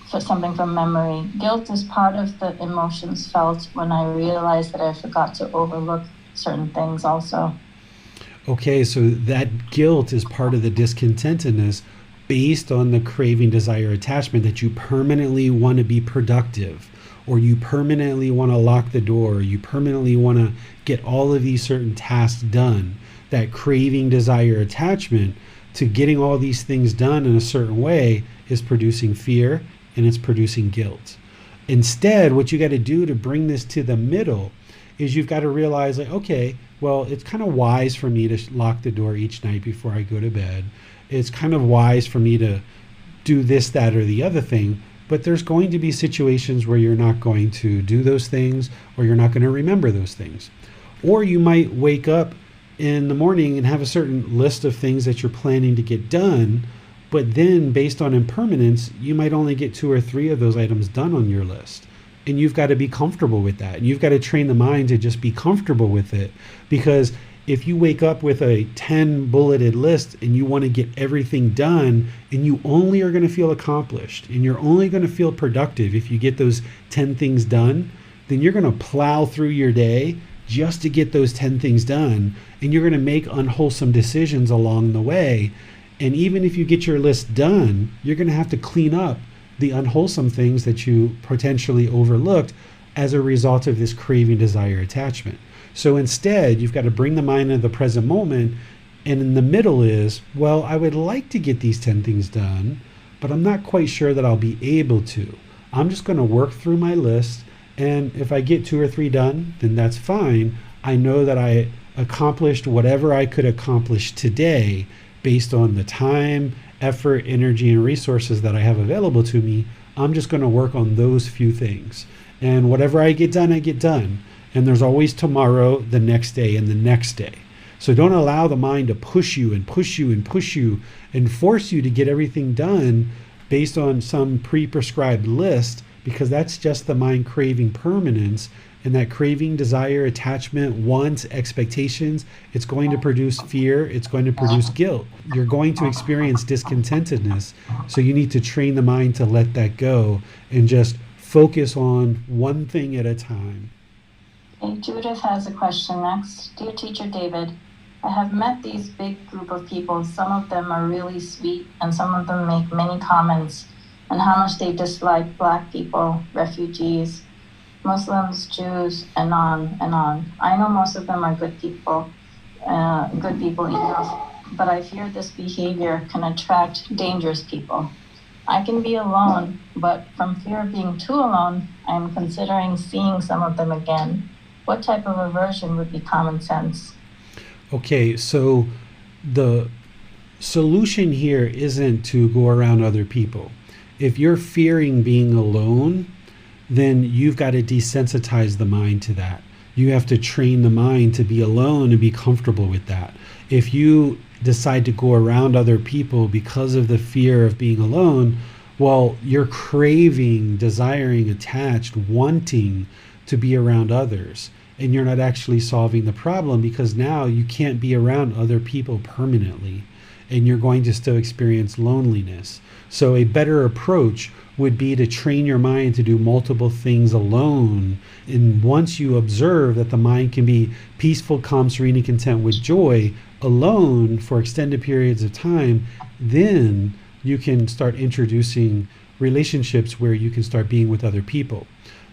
for something from memory. Guilt is part of the emotions felt when I realize that I forgot to overlook certain things also. Okay, so that guilt is part of the discontentedness based on the craving, desire, attachment that you permanently want to be productive, or you permanently want to lock the door, or you permanently want to get all of these certain tasks done. That craving, desire, attachment to getting all these things done in a certain way is producing fear and it's producing guilt. Instead, what you got to do to bring this to the middle is you've got to realize, like, okay, well, it's kind of wise for me to lock the door each night before I go to bed. It's kind of wise for me to do this, that, or the other thing. But there's going to be situations where you're not going to do those things, or you're not going to remember those things. Or you might wake up in the morning and have a certain list of things that you're planning to get done, but then based on impermanence, you might only get 2 or 3 of those items done on your list. And you've got to be comfortable with that. And you've got to train the mind to just be comfortable with it. Because if you wake up with a 10 bulleted list and you want to get everything done, and you only are going to feel accomplished and you're only going to feel productive if you get those 10 things done, then you're going to plow through your day just to get those 10 things done, and you're going to make unwholesome decisions along the way. And even if you get your list done, you're going to have to clean up the unwholesome things that you potentially overlooked as a result of this craving, desire, attachment. So instead, you've got to bring the mind into the present moment, and in the middle is, well, I would like to get these 10 things done, but I'm not quite sure that I'll be able to. I'm just going to work through my list, and if I get 2 or 3 done, then that's fine. I know that I accomplished whatever I could accomplish today based on the time, effort, energy, and resources that I have available to me. I'm just going to work on those few things. And whatever I get done, I get done. And there's always tomorrow, the next day, and the next day. So don't allow the mind to push you and push you and push you and force you to get everything done based on some pre-prescribed list because that's just the mind craving permanence. And that craving, desire, attachment, wants, expectations, it's going to produce fear, it's going to produce guilt. You're going to experience discontentedness. So you need to train the mind to let that go and just focus on one thing at a time. Okay, Judith has a question next. Dear Teacher David, I have met these big group of people. Some of them are really sweet, and some of them make many comments on how much they dislike Black people, refugees, Muslims, Jews, and on and on. I know most of them are good people enough, but I fear this behavior can attract dangerous people. I can be alone, but from fear of being too alone, I am considering seeing some of them again. What type of aversion would be common sense? Okay, so the solution here isn't to go around other people. If you're fearing being alone, then you've got to desensitize the mind to that. You have to train the mind to be alone and be comfortable with that. If you decide to go around other people because of the fear of being alone, well, you're craving, desiring, attached, wanting to be around others. And you're not actually solving the problem, because now you can't be around other people permanently. And you're going to still experience loneliness. So a better approach would be to train your mind to do multiple things alone. And once you observe that the mind can be peaceful, calm, serene, and content with joy alone for extended periods of time, then you can start introducing relationships where you can start being with other people.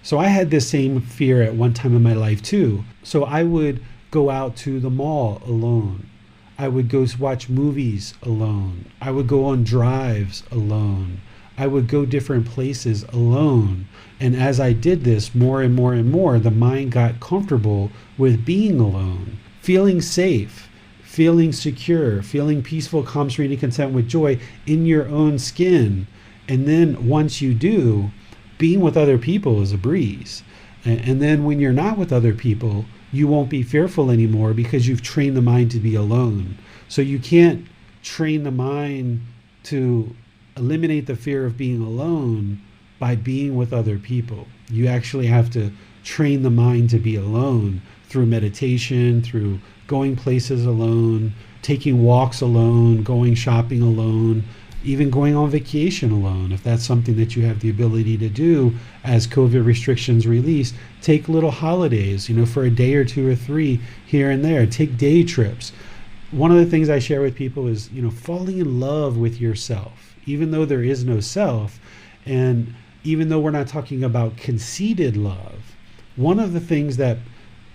So I had this same fear at one time in my life too. So I would go out to the mall alone. I would go watch movies alone. I would go on drives alone. I would go different places alone. And as I did this more and more and more, the mind got comfortable with being alone, feeling safe, feeling secure, feeling peaceful, calm, serene, and content with joy in your own skin. And then once you do, being with other people is a breeze. And then when you're not with other people, you won't be fearful anymore because you've trained the mind to be alone. So you can't train the mind to eliminate the fear of being alone by being with other people. You actually have to train the mind to be alone through meditation, through going places alone, taking walks alone, going shopping alone, even going on vacation alone. If that's something that you have the ability to do as COVID restrictions release, take little holidays, for a day or two or three here and there. Take day trips. One of the things I share with people is, falling in love with yourself, even though there is no self. And even though we're not talking about conceited love, one of the things that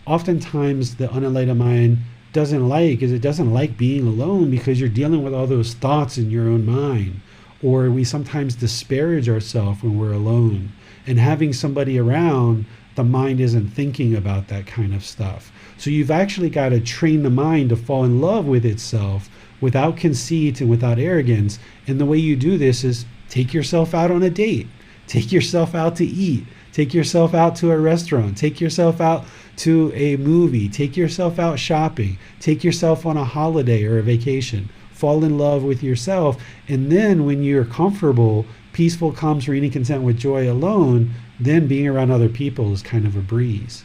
oftentimes the unenlightened mind doesn't like is it doesn't like being alone, because you're dealing with all those thoughts in your own mind. Or we sometimes disparage ourselves when we're alone. And having somebody around, the mind isn't thinking about that kind of stuff. So you've actually got to train the mind to fall in love with itself without conceit and without arrogance. And the way you do this is take yourself out on a date, take yourself out to eat, take yourself out to a restaurant, take yourself out to a movie, take yourself out shopping, take yourself on a holiday or a vacation. Fall in love with yourself. And then when you're comfortable, peaceful, calm, serene, and content with joy alone, then being around other people is kind of a breeze.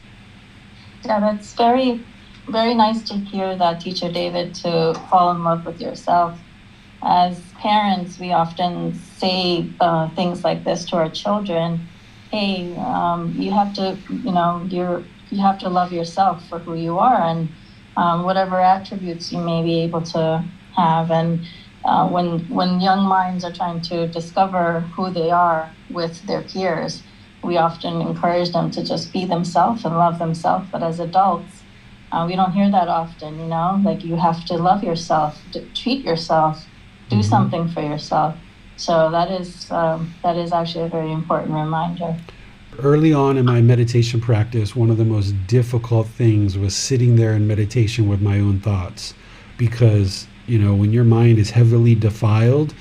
Yeah, that's very, very nice to hear that, Teacher David, to fall in love with yourself. As parents, we often say things like this to our children. Hey, you have to, you have to love yourself for who you are, and whatever attributes you may be able to have. And when young minds are trying to discover who they are with their peers, we often encourage them to just be themselves and love themselves. But as adults, we don't hear that often, like you have to love yourself, treat yourself, do something for yourself. So that is actually a very important reminder. Early on in my meditation practice, one of the most difficult things was sitting there in meditation with my own thoughts. Because, when your mind is heavily defiled,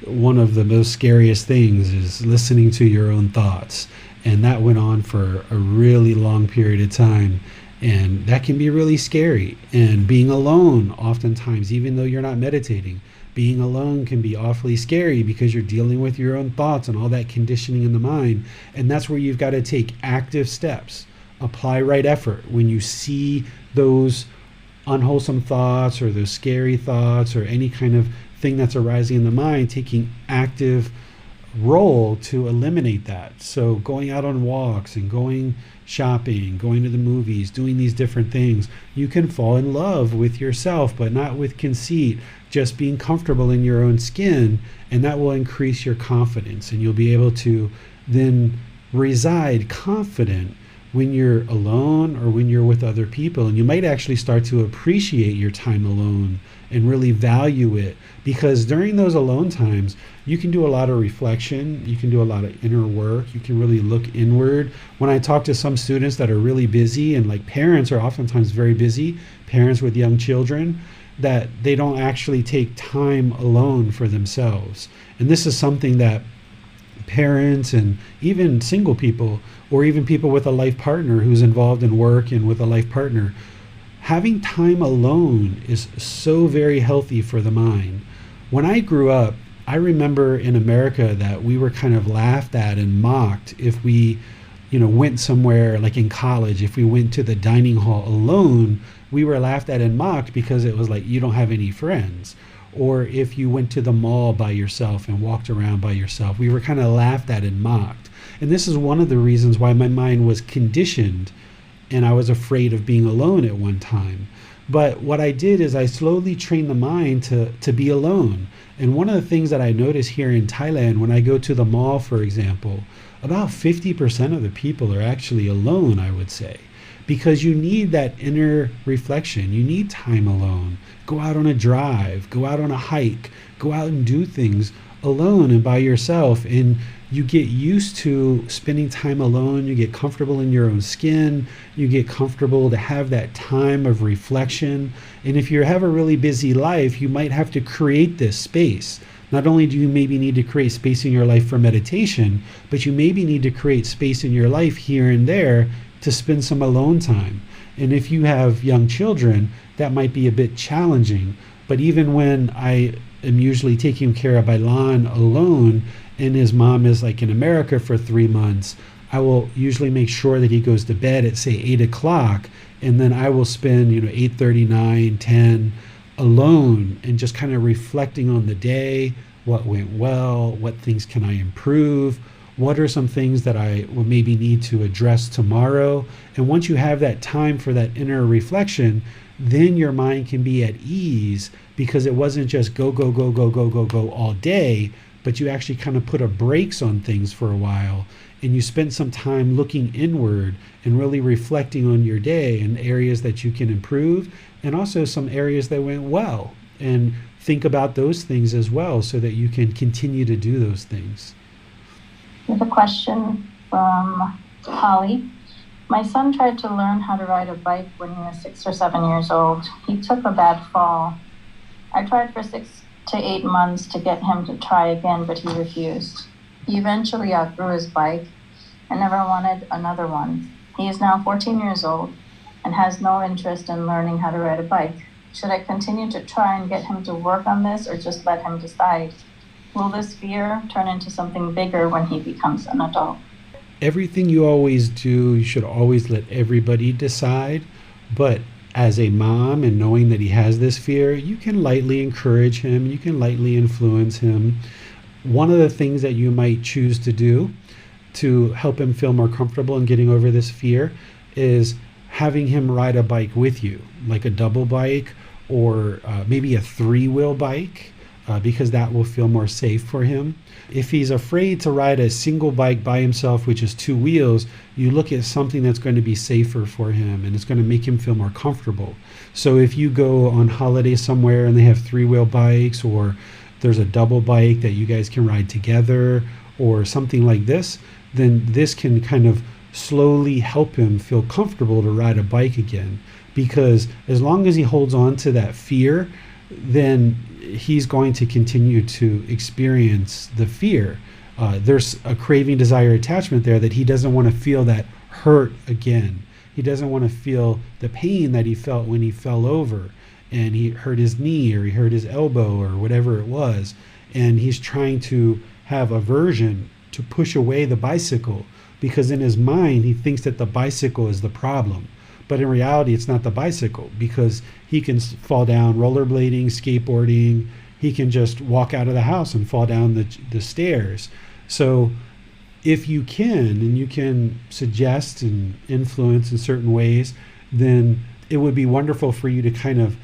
one of the most scariest things is listening to your own thoughts. And that went on for a really long period of time. And that can be really scary. And being alone, oftentimes, even though you're not meditating, Being alone can be awfully scary because you're dealing with your own thoughts and all that conditioning in the mind. And that's where you've got to take active steps, apply right effort. When you see those unwholesome thoughts or those scary thoughts or any kind of thing that's arising in the mind, taking active role to eliminate that. So going out on walks and going shopping, going to the movies, doing these different things, you can fall in love with yourself, but not with conceit, just being comfortable in your own skin, and that will increase your confidence, and you'll be able to then reside confident when you're alone or when you're with other people. And you might actually start to appreciate your time alone and really value it, because during those alone times you can do a lot of reflection, you can do a lot of inner work, you can really look inward. When I talk to some students that are really busy, and like parents are oftentimes very busy, parents with young children, that they don't actually take time alone for themselves. And this is something that parents and even single people, or even people with a life partner who's involved in work and with a life partner, having time alone is so very healthy for the mind. When I grew up, I remember in America that we were kind of laughed at and mocked if we, went somewhere, like in college, if we went to the dining hall alone, we were laughed at and mocked because it was like, you don't have any friends. Or if you went to the mall by yourself and walked around by yourself, we were kind of laughed at and mocked. And this is one of the reasons why my mind was conditioned and I was afraid of being alone at one time. But what I did is I slowly trained the mind to be alone. And one of the things that I notice here in Thailand, when I go to the mall, for example, about 50% of the people are actually alone, I would say, because you need that inner reflection. You need time alone. Go out on a drive, go out on a hike, go out and do things alone and by yourself. And you get used to spending time alone. You get comfortable in your own skin. You get comfortable to have that time of reflection. And if you have a really busy life, you might have to create this space. Not only do you maybe need to create space in your life for meditation, but you maybe need to create space in your life here and there to spend some alone time. And if you have young children, that might be a bit challenging. But even when I am usually taking care of Bailan alone, and his mom is like in America for 3 months, I will usually make sure that he goes to bed at say 8 o'clock, and then I will spend 8:39, 10 alone and just kind of reflecting on the day, what went well, what things can I improve, what are some things that I will maybe need to address tomorrow. And once you have that time for that inner reflection, then your mind can be at ease, because it wasn't just go, go, go, go, go, go, go all day, but you actually kind of put a brakes on things for a while, and you spend some time looking inward and really reflecting on your day and areas that you can improve, and also some areas that went well, and think about those things as well so that you can continue to do those things. We have a question from Holly. My son tried to learn how to ride a bike when he was 6 or 7 years old. He took a bad fall. I tried for 6 to 8 months to get him to try again, but he refused. He eventually outgrew his bike and never wanted another one. He is now 14 years old and has no interest in learning how to ride a bike. Should I continue to try and get him to work on this, or just let him decide? Will this fear turn into something bigger when he becomes an adult? Everything you always do, you should always let everybody decide. But as a mom, and knowing that he has this fear, you can lightly encourage him, you can lightly influence him. One of the things that you might choose to do to help him feel more comfortable in getting over this fear is having him ride a bike with you, like a double bike, or maybe a 3-wheel bike, because that will feel more safe for him. If he's afraid to ride a single bike by himself, which is 2 wheels, you look at something that's going to be safer for him and it's going to make him feel more comfortable. So if you go on holiday somewhere and they have 3-wheel bikes, or there's a double bike that you guys can ride together, or something like this, then this can kind of slowly help him feel comfortable to ride a bike again. Because as long as he holds on to that fear, then he's going to continue to experience the fear. There's a craving, desire, attachment there that he doesn't want to feel that hurt again. He doesn't want to feel the pain that he felt when he fell over. and he hurt his knee or he hurt his elbow or whatever it was, and he's trying to have aversion to push away the bicycle because in his mind he thinks that the bicycle is the problem. But in reality, it's not the bicycle, because he can fall down rollerblading, skateboarding. He can just walk out of the house and fall down the stairs. So if you can, and you can suggest and influence in certain ways, then it would be wonderful for you to kind of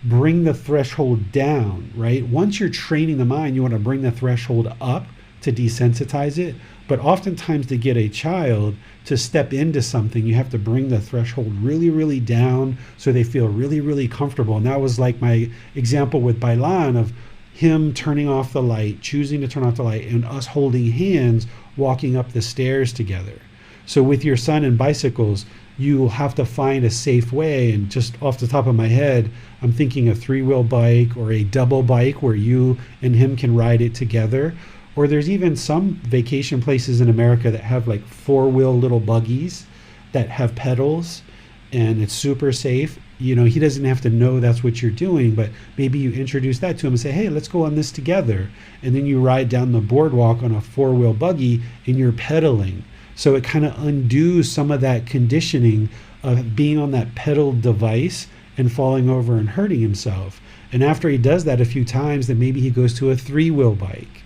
bring the threshold down, right? Once you're training the mind, you want to bring the threshold up to desensitize it. But oftentimes to get a child to step into something, you have to bring the threshold really, really down so they feel really, really comfortable. And that was like my example with Bailan of him turning off the light, choosing to turn off the light, and us holding hands, walking up the stairs together. So with your son and bicycles, you'll have to find a safe way. And just off the top of my head, I'm thinking a 3-wheel bike or a double bike where you and him can ride it together. Or there's even some vacation places in America that have like 4-wheel little buggies that have pedals, and it's super safe. You know, he doesn't have to know that's what you're doing, but maybe you introduce that to him and say, hey, let's go on this together. And then you ride down the boardwalk on a 4-wheel buggy and you're pedaling. So it kind of undoes some of that conditioning of being on that pedal device and falling over and hurting himself. And after he does that a few times, then maybe he goes to a 3-wheel bike.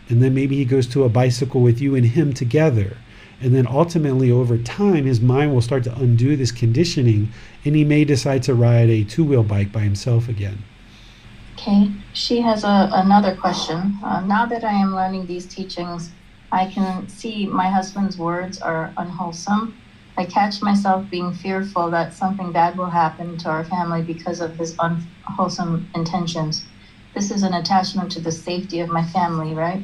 And then maybe he goes to a bicycle with you and him together. And then ultimately over time, his mind will start to undo this conditioning, and he may decide to ride a 2-wheel bike by himself again. Okay, she has another question. Now that I am learning these teachings, I can see my husband's words are unwholesome. I catch myself being fearful that something bad will happen to our family because of his unwholesome intentions. This is an attachment to the safety of my family, right?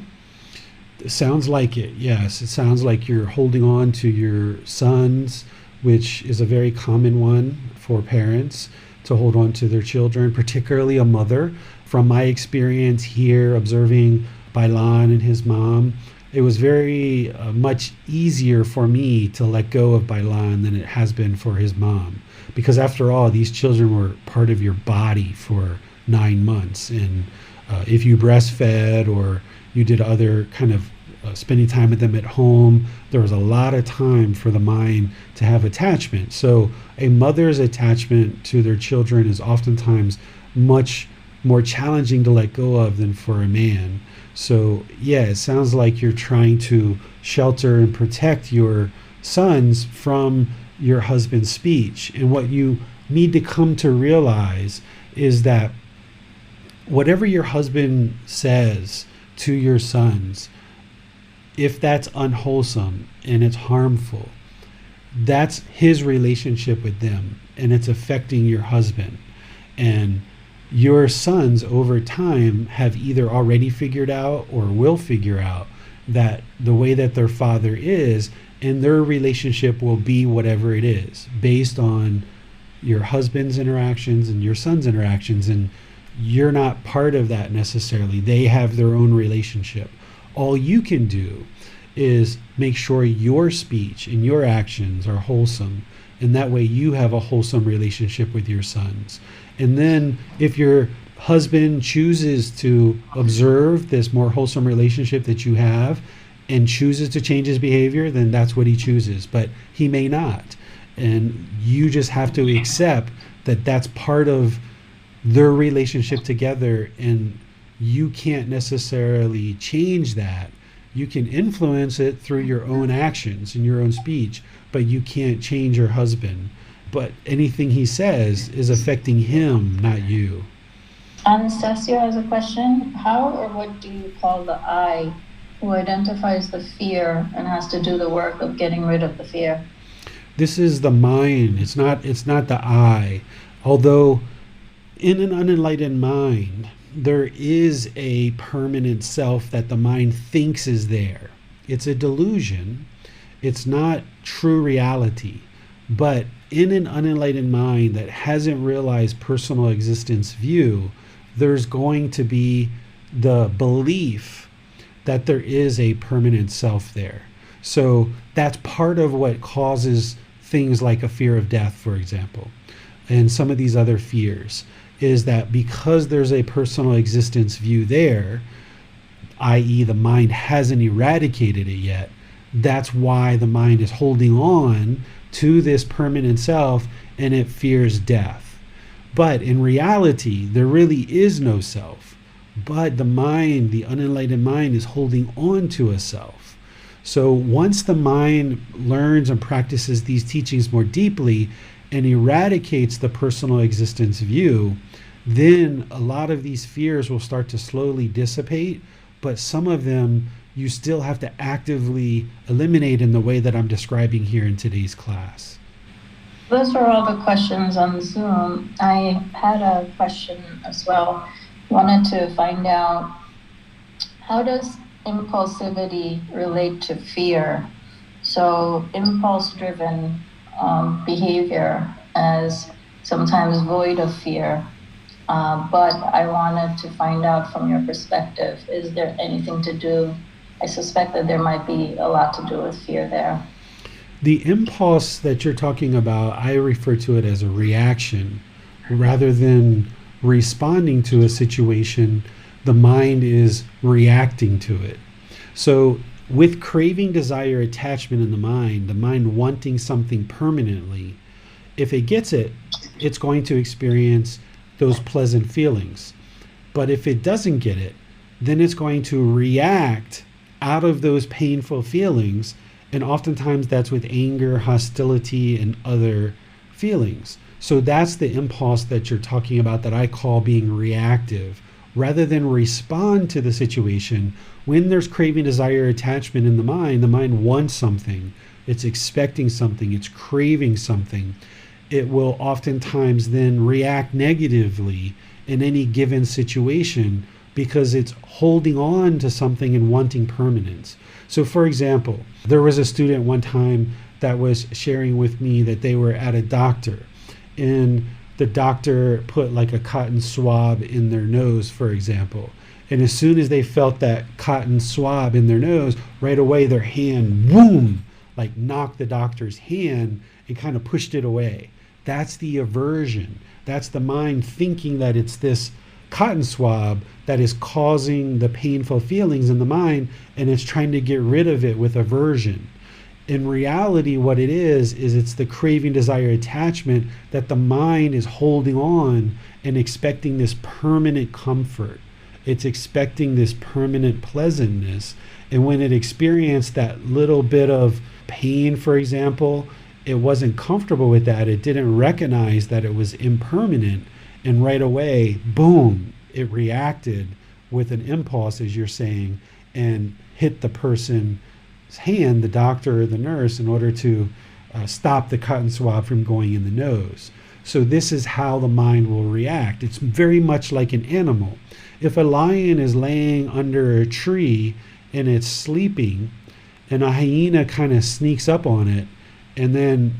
It sounds like it, yes. It sounds like you're holding on to your sons, which is a very common one for parents to hold on to their children, particularly a mother. From my experience here, observing Bailan and his mom, it was very much easier for me to let go of Bailan than it has been for his mom. Because after all, these children were part of your body for 9 months. And if you breastfed or you did other kind of spending time with them at home, there was a lot of time for the mind to have attachment. So a mother's attachment to their children is oftentimes much more challenging to let go of than for a man. So yeah, it sounds like you're trying to shelter and protect your sons from your husband's speech. And what you need to come to realize is that whatever your husband says to your sons, if that's unwholesome and it's harmful, that's his relationship with them, and it's affecting your husband. And your sons over time have either already figured out or will figure out that the way that their father is, and their relationship will be whatever it is based on your husband's interactions and your son's interactions. And you're not part of that necessarily. They have their own relationship. All you can do is make sure your speech and your actions are wholesome, and that way you have a wholesome relationship with your sons. And then if your husband chooses to observe this more wholesome relationship that you have and chooses to change his behavior, then that's what he chooses, but he may not. And you just have to accept that that's part of their relationship together, and you can't necessarily change that. You can influence it through your own actions and your own speech, but you can't change your husband. But anything he says is affecting him, not you. Anastasia has a question. How or what do you call the I who identifies the fear and has to do the work of getting rid of the fear? This is the mind. It's not the I. Although in an unenlightened mind, there is a permanent self that the mind thinks is there. It's a delusion. It's not true reality. But in an unenlightened mind that hasn't realized personal existence view, there's going to be the belief that there is a permanent self there. So that's part of what causes things like a fear of death, for example, and some of these other fears. is that because there's a personal existence view there, i.e. the mind hasn't eradicated it yet, that's why the mind is holding on to this permanent self and it fears death. But in reality, there really is no self. But the mind, the unenlightened mind, is holding on to a self. So once the mind learns and practices these teachings more deeply and eradicates the personal existence view, then a lot of these fears will start to slowly dissipate, but some of them you still have to actively eliminate in the way that I'm describing here in today's class. Those were all the questions on Zoom. I had a question as well. Wanted to find out, how does impulsivity relate to fear? So impulse-driven behavior as sometimes void of fear. But I wanted to find out from your perspective, is there anything to do? I suspect that there might be a lot to do with fear there. The impulse that you're talking about, I refer to it as a reaction. Rather than responding to a situation, the mind is reacting to it. So with craving, desire, attachment in the mind wanting something permanently, if it gets it, it's going to experience those pleasant feelings. But if it doesn't get it, then it's going to react out of those painful feelings. And oftentimes that's with anger, hostility, and other feelings. So that's the impulse that you're talking about that I call being reactive. Rather than respond to the situation, when there's craving, desire, attachment in the mind wants something. It's expecting something. It's craving something. It will oftentimes then react negatively in any given situation because it's holding on to something and wanting permanence. So for example, there was a student one time that was sharing with me that they were at a doctor and the doctor put like a cotton swab in their nose, for example. And as soon as they felt that cotton swab in their nose, right away their hand, boom, like knocked the doctor's hand and kind of pushed it away. That's the aversion. That's the mind thinking that it's this cotton swab that is causing the painful feelings in the mind, and it's trying to get rid of it with aversion. In reality, what it is it's the craving, desire, attachment that the mind is holding on and expecting this permanent comfort. It's expecting this permanent pleasantness. And when it experienced that little bit of pain, for example, it wasn't comfortable with that. It didn't recognize that it was impermanent. And right away, boom, it reacted with an impulse, as you're saying, and hit the person's hand, the doctor or the nurse, in order to stop the cotton swab from going in the nose. So this is how the mind will react. It's very much like an animal. If a lion is laying under a tree and it's sleeping, and a hyena kind of sneaks up on it, and then,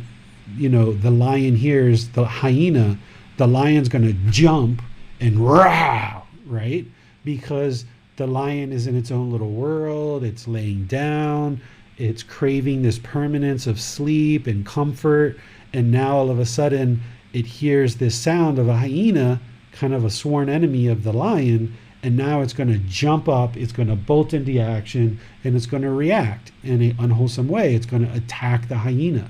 the lion hears the hyena, the lion's going to jump and roar, right? Because the lion is in its own little world, it's laying down, it's craving this permanence of sleep and comfort, and now all of a sudden it hears this sound of a hyena, kind of a sworn enemy of the lion, and now it's going to jump up, it's going to bolt into action, and it's going to react in an unwholesome way. It's going to attack the hyena.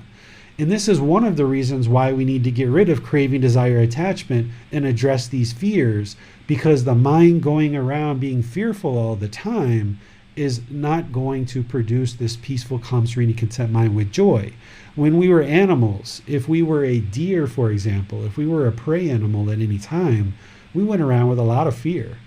And this is one of the reasons why we need to get rid of craving, desire, attachment and address these fears, because the mind going around being fearful all the time is not going to produce this peaceful, calm, serene, content mind with joy. When we were animals, if we were a deer, for example, if we were a prey animal at any time, we went around with a lot of fear.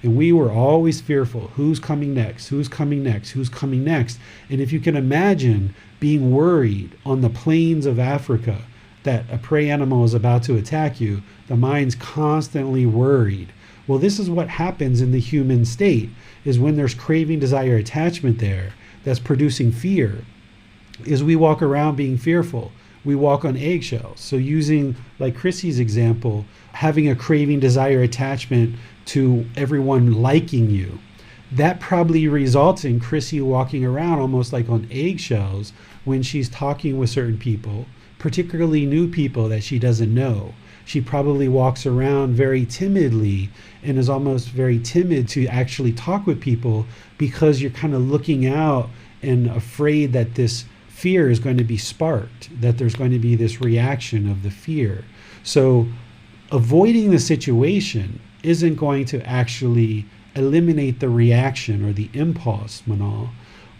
And we were always fearful. Who's coming next? Who's coming next? Who's coming next? And if you can imagine being worried on the plains of Africa that a prey animal is about to attack you, the mind's constantly worried. Well, this is what happens in the human state, is when there's craving, desire, attachment there that's producing fear, is we walk around being fearful. We walk on eggshells. So using, like Chrissy's example, having a craving, desire, attachment to everyone liking you, that probably results in Chrissy walking around almost like on eggshells when she's talking with certain people, particularly new people that she doesn't know. She probably walks around very timidly and is almost very timid to actually talk with people because you're kind of looking out and afraid that this fear is going to be sparked, that there's going to be this reaction of the fear. So avoiding the situation isn't going to actually eliminate the reaction or the impulse, Manal.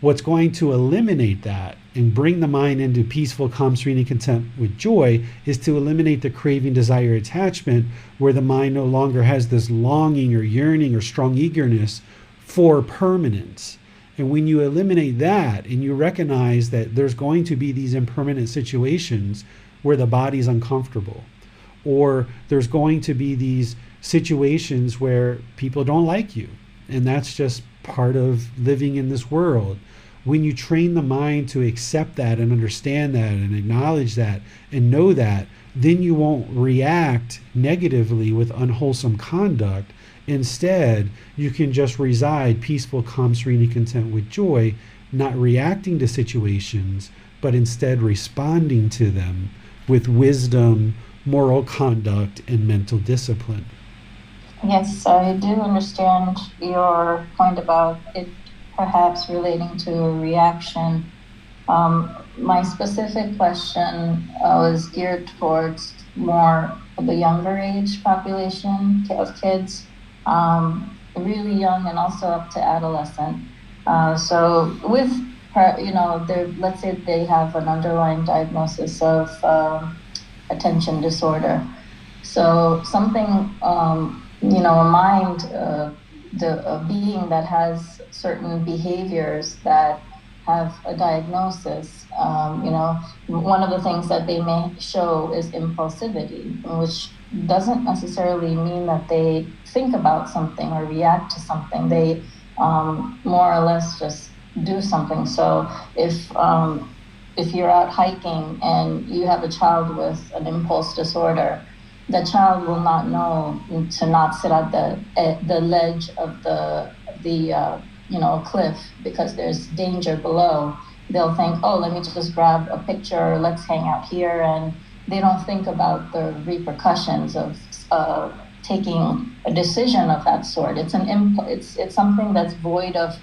What's going to eliminate that and bring the mind into peaceful, calm, serene, content with joy is to eliminate the craving, desire, attachment, where the mind no longer has this longing or yearning or strong eagerness for permanence. And when you eliminate that and you recognize that there's going to be these impermanent situations where the body's uncomfortable, or there's going to be these situations where people don't like you, and that's just part of living in this world. When you train the mind to accept that and understand that and acknowledge that and know that, then you won't react negatively with unwholesome conduct. Instead, you can just reside peaceful, calm, serene, and content with joy, not reacting to situations, but instead responding to them with wisdom, moral conduct, and mental discipline. Yes, I do understand your point about it perhaps relating to a reaction. My specific question was geared towards more of the younger age population of kids, really young and also up to adolescent. So with, let's say they have an underlying diagnosis of attention disorder. So something, a mind, a being that has certain behaviors that have a diagnosis, one of the things that they may show is impulsivity, which doesn't necessarily mean that they think about something or react to something. They more or less just do something. So if you're out hiking and you have a child with an impulse disorder, the child will not know to not sit at the ledge of the cliff because there's danger below. They'll think, oh, let me just grab a picture, let's hang out here, and they don't think about the repercussions of taking a decision of that sort. It's it's something that's void of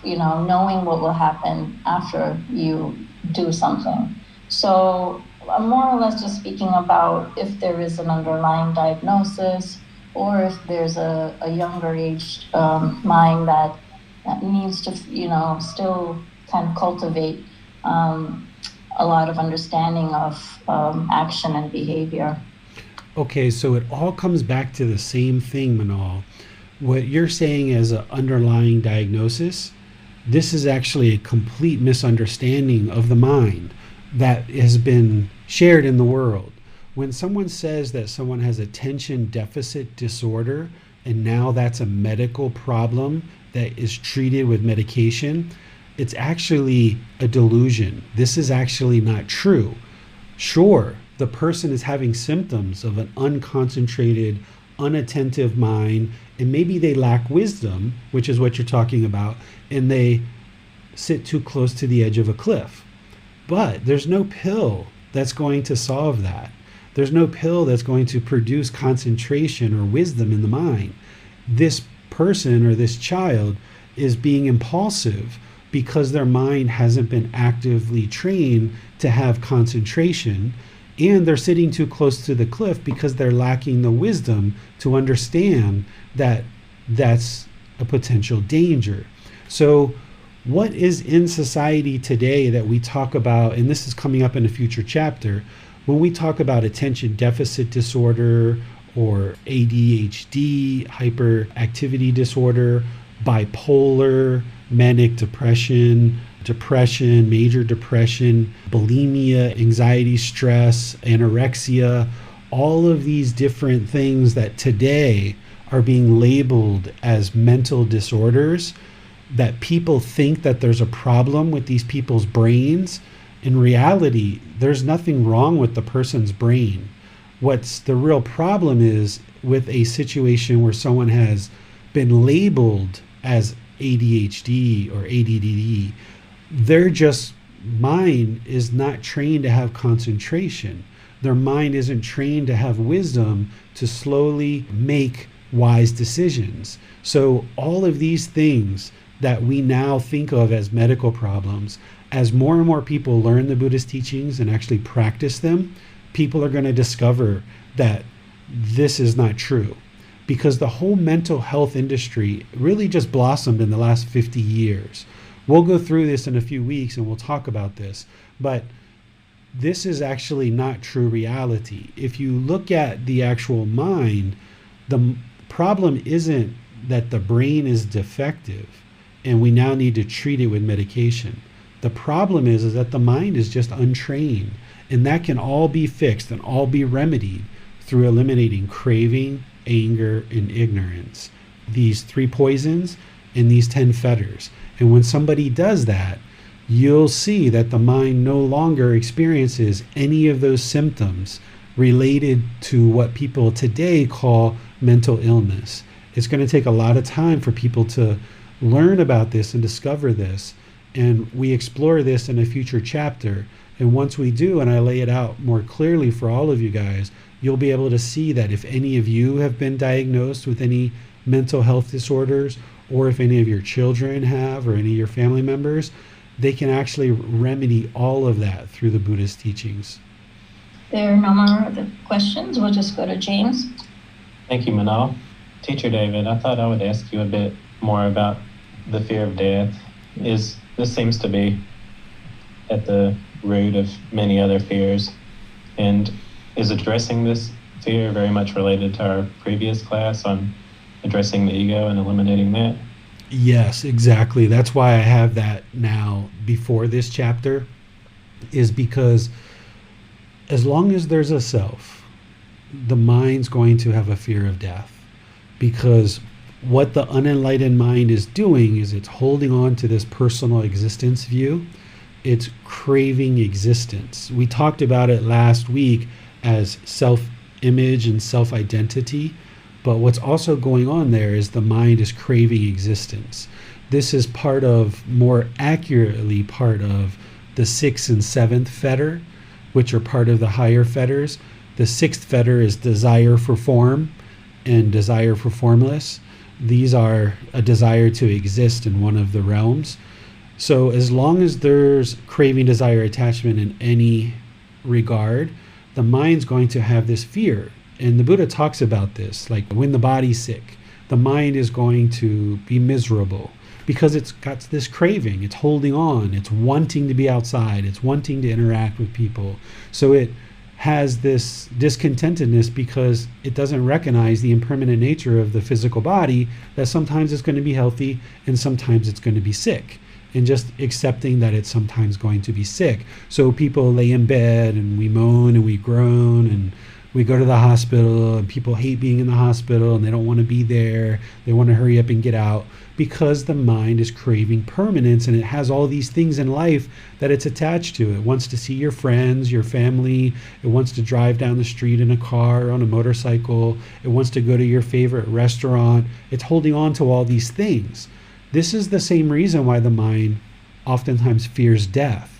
knowing what will happen after you do something. So I'm more or less just speaking about if there is an underlying diagnosis or if there's a younger age mind that needs to, still kind of cultivate a lot of understanding of action and behavior. Okay, so it all comes back to the same thing, Manal. What you're saying as an underlying diagnosis, this is actually a complete misunderstanding of the mind that has been shared in the world. When someone says that someone has attention deficit disorder and now that's a medical problem that is treated with medication, it's actually a delusion. This is actually not true. Sure, the person is having symptoms of an unconcentrated, unattentive mind, and maybe they lack wisdom, which is what you're talking about, and they sit too close to the edge of a cliff. But there's no pill that's going to solve that. There's no pill that's going to produce concentration or wisdom in the mind. This person or this child is being impulsive because their mind hasn't been actively trained to have concentration, and they're sitting too close to the cliff because they're lacking the wisdom to understand that that's a potential danger. So what is in society today that we talk about, and this is coming up in a future chapter, when we talk about attention deficit disorder or ADHD, hyperactivity disorder, bipolar, manic depression, major depression, bulimia, anxiety, stress, anorexia, all of these different things that today are being labeled as mental disorders, that people think that there's a problem with these people's brains. In reality, there's nothing wrong with the person's brain. What's the real problem is with a situation where someone has been labeled as ADHD or ADD, their just mind is not trained to have concentration. Their mind isn't trained to have wisdom to slowly make wise decisions. So all of these things that we now think of as medical problems, as more and more people learn the Buddhist teachings and actually practice them, people are going to discover that this is not true. Because the whole mental health industry really just blossomed in the last 50 years. We'll go through this in a few weeks and we'll talk about this, but this is actually not true reality. If you look at the actual mind, the problem isn't that the brain is defective and we now need to treat it with medication. The problem is that the mind is just untrained, and that can all be fixed and all be remedied through eliminating craving, anger, and ignorance. These 3 poisons and these 10 fetters. And when somebody does that, you'll see that the mind no longer experiences any of those symptoms related to what people today call mental illness. It's going to take a lot of time for people to learn about this and discover this. And we explore this in a future chapter. And once we do, and I lay it out more clearly for all of you guys, you'll be able to see that if any of you have been diagnosed with any mental health disorders, or if any of your children have, or any of your family members, they can actually remedy all of that through the Buddhist teachings. There are no more other questions. We'll just go to James. Thank you, Manal. Teacher David, I thought I would ask you a bit more about the fear of death. This seems to be at the root of many other fears, and is addressing this fear very much related to our previous class on addressing the ego and eliminating that? Yes, exactly. That's why I have that now before this chapter, is because as long as there's a self, the mind's going to have a fear of death. Because what the unenlightened mind is doing is it's holding on to this personal existence view. It's craving existence. We talked about it last week as self-image and self-identity. But what's also going on there is the mind is craving existence. This is more accurately part of the 6th and 7th fetter, which are part of the higher fetters. The 6th fetter is desire for form and desire for formless. These are a desire to exist in one of the realms. So as long as there's craving, desire, attachment in any regard, the mind's going to have this fear. And the Buddha talks about this, like when the body's sick, the mind is going to be miserable because it's got this craving, it's holding on, it's wanting to be outside, it's wanting to interact with people. So it has this discontentedness because it doesn't recognize the impermanent nature of the physical body, that sometimes it's going to be healthy and sometimes it's going to be sick. And just accepting that it's sometimes going to be sick. So people lay in bed and we moan and we groan and we go to the hospital, and people hate being in the hospital and they don't want to be there. They want to hurry up and get out because the mind is craving permanence, and it has all these things in life that it's attached to. It wants to see your friends, your family. It wants to drive down the street in a car, on a motorcycle. It wants to go to your favorite restaurant. It's holding on to all these things. This is the same reason why the mind oftentimes fears death.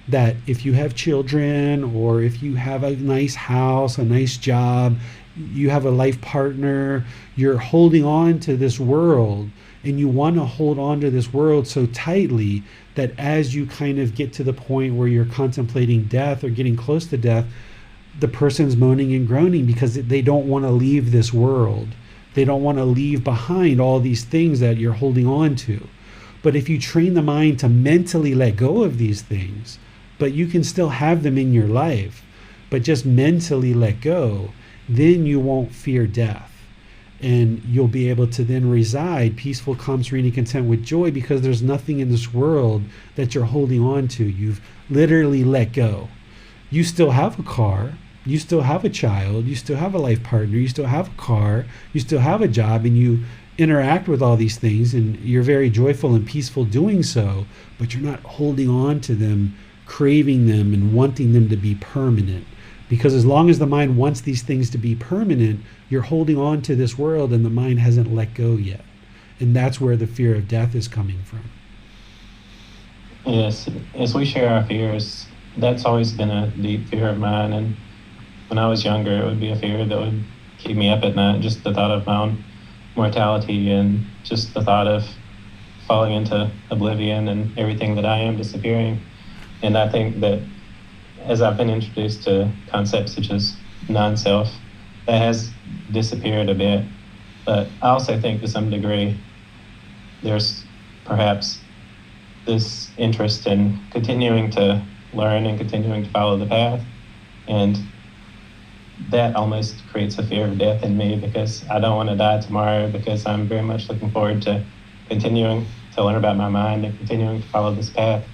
That if you have children, or if you have a nice house, a nice job, you have a life partner, you're holding on to this world, and you want to hold on to this world so tightly that as you kind of get to the point where you're contemplating death or getting close to death, the person's moaning and groaning because they don't want to leave this world. They don't want to leave behind all these things that you're holding on to. But if you train the mind to mentally let go of these things, but you can still have them in your life, but just mentally let go, then you won't fear death. And you'll be able to then reside peaceful, calm, serene, and content with joy, because there's nothing in this world that you're holding on to. You've literally let go. You still have a car, you still have a child, you still have a life partner, you still have a car, you still have a job, and you interact with all these things, and you're very joyful and peaceful doing so, but you're not holding on to them, craving them and wanting them to be permanent. Because as long as the mind wants these things to be permanent, you're holding on to this world and the mind hasn't let go yet. And that's where the fear of death is coming from. Yes, as we share our fears, that's always been a deep fear of mine. And when I was younger, it would be a fear that would keep me up at night, just the thought of my own mortality and just the thought of falling into oblivion and everything that I am disappearing. And I think that as I've been introduced to concepts such as non-self, that has disappeared a bit. But I also think to some degree there's perhaps this interest in continuing to learn and continuing to follow the path. And that almost creates a fear of death in me, because I don't want to die tomorrow, because I'm very much looking forward to continuing to learn about my mind and continuing to follow this path.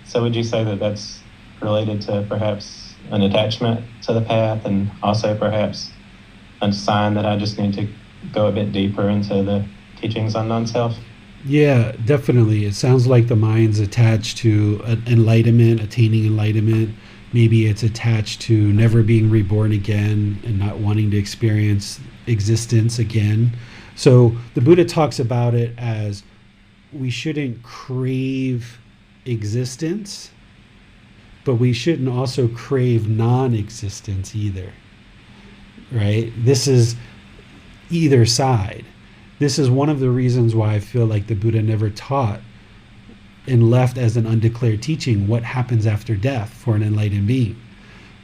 So would you say that that's related to perhaps an attachment to the path, and also perhaps a sign that I just need to go a bit deeper into the teachings on non-self? Yeah, definitely. It sounds like the mind's attached to enlightenment, attaining enlightenment. Maybe it's attached to never being reborn again and not wanting to experience existence again. So the Buddha talks about it as we shouldn't crave existence, but we shouldn't also crave non-existence either, right? This is either side. This is one of the reasons why I feel like the Buddha never taught and left as an undeclared teaching what happens after death for an enlightened being,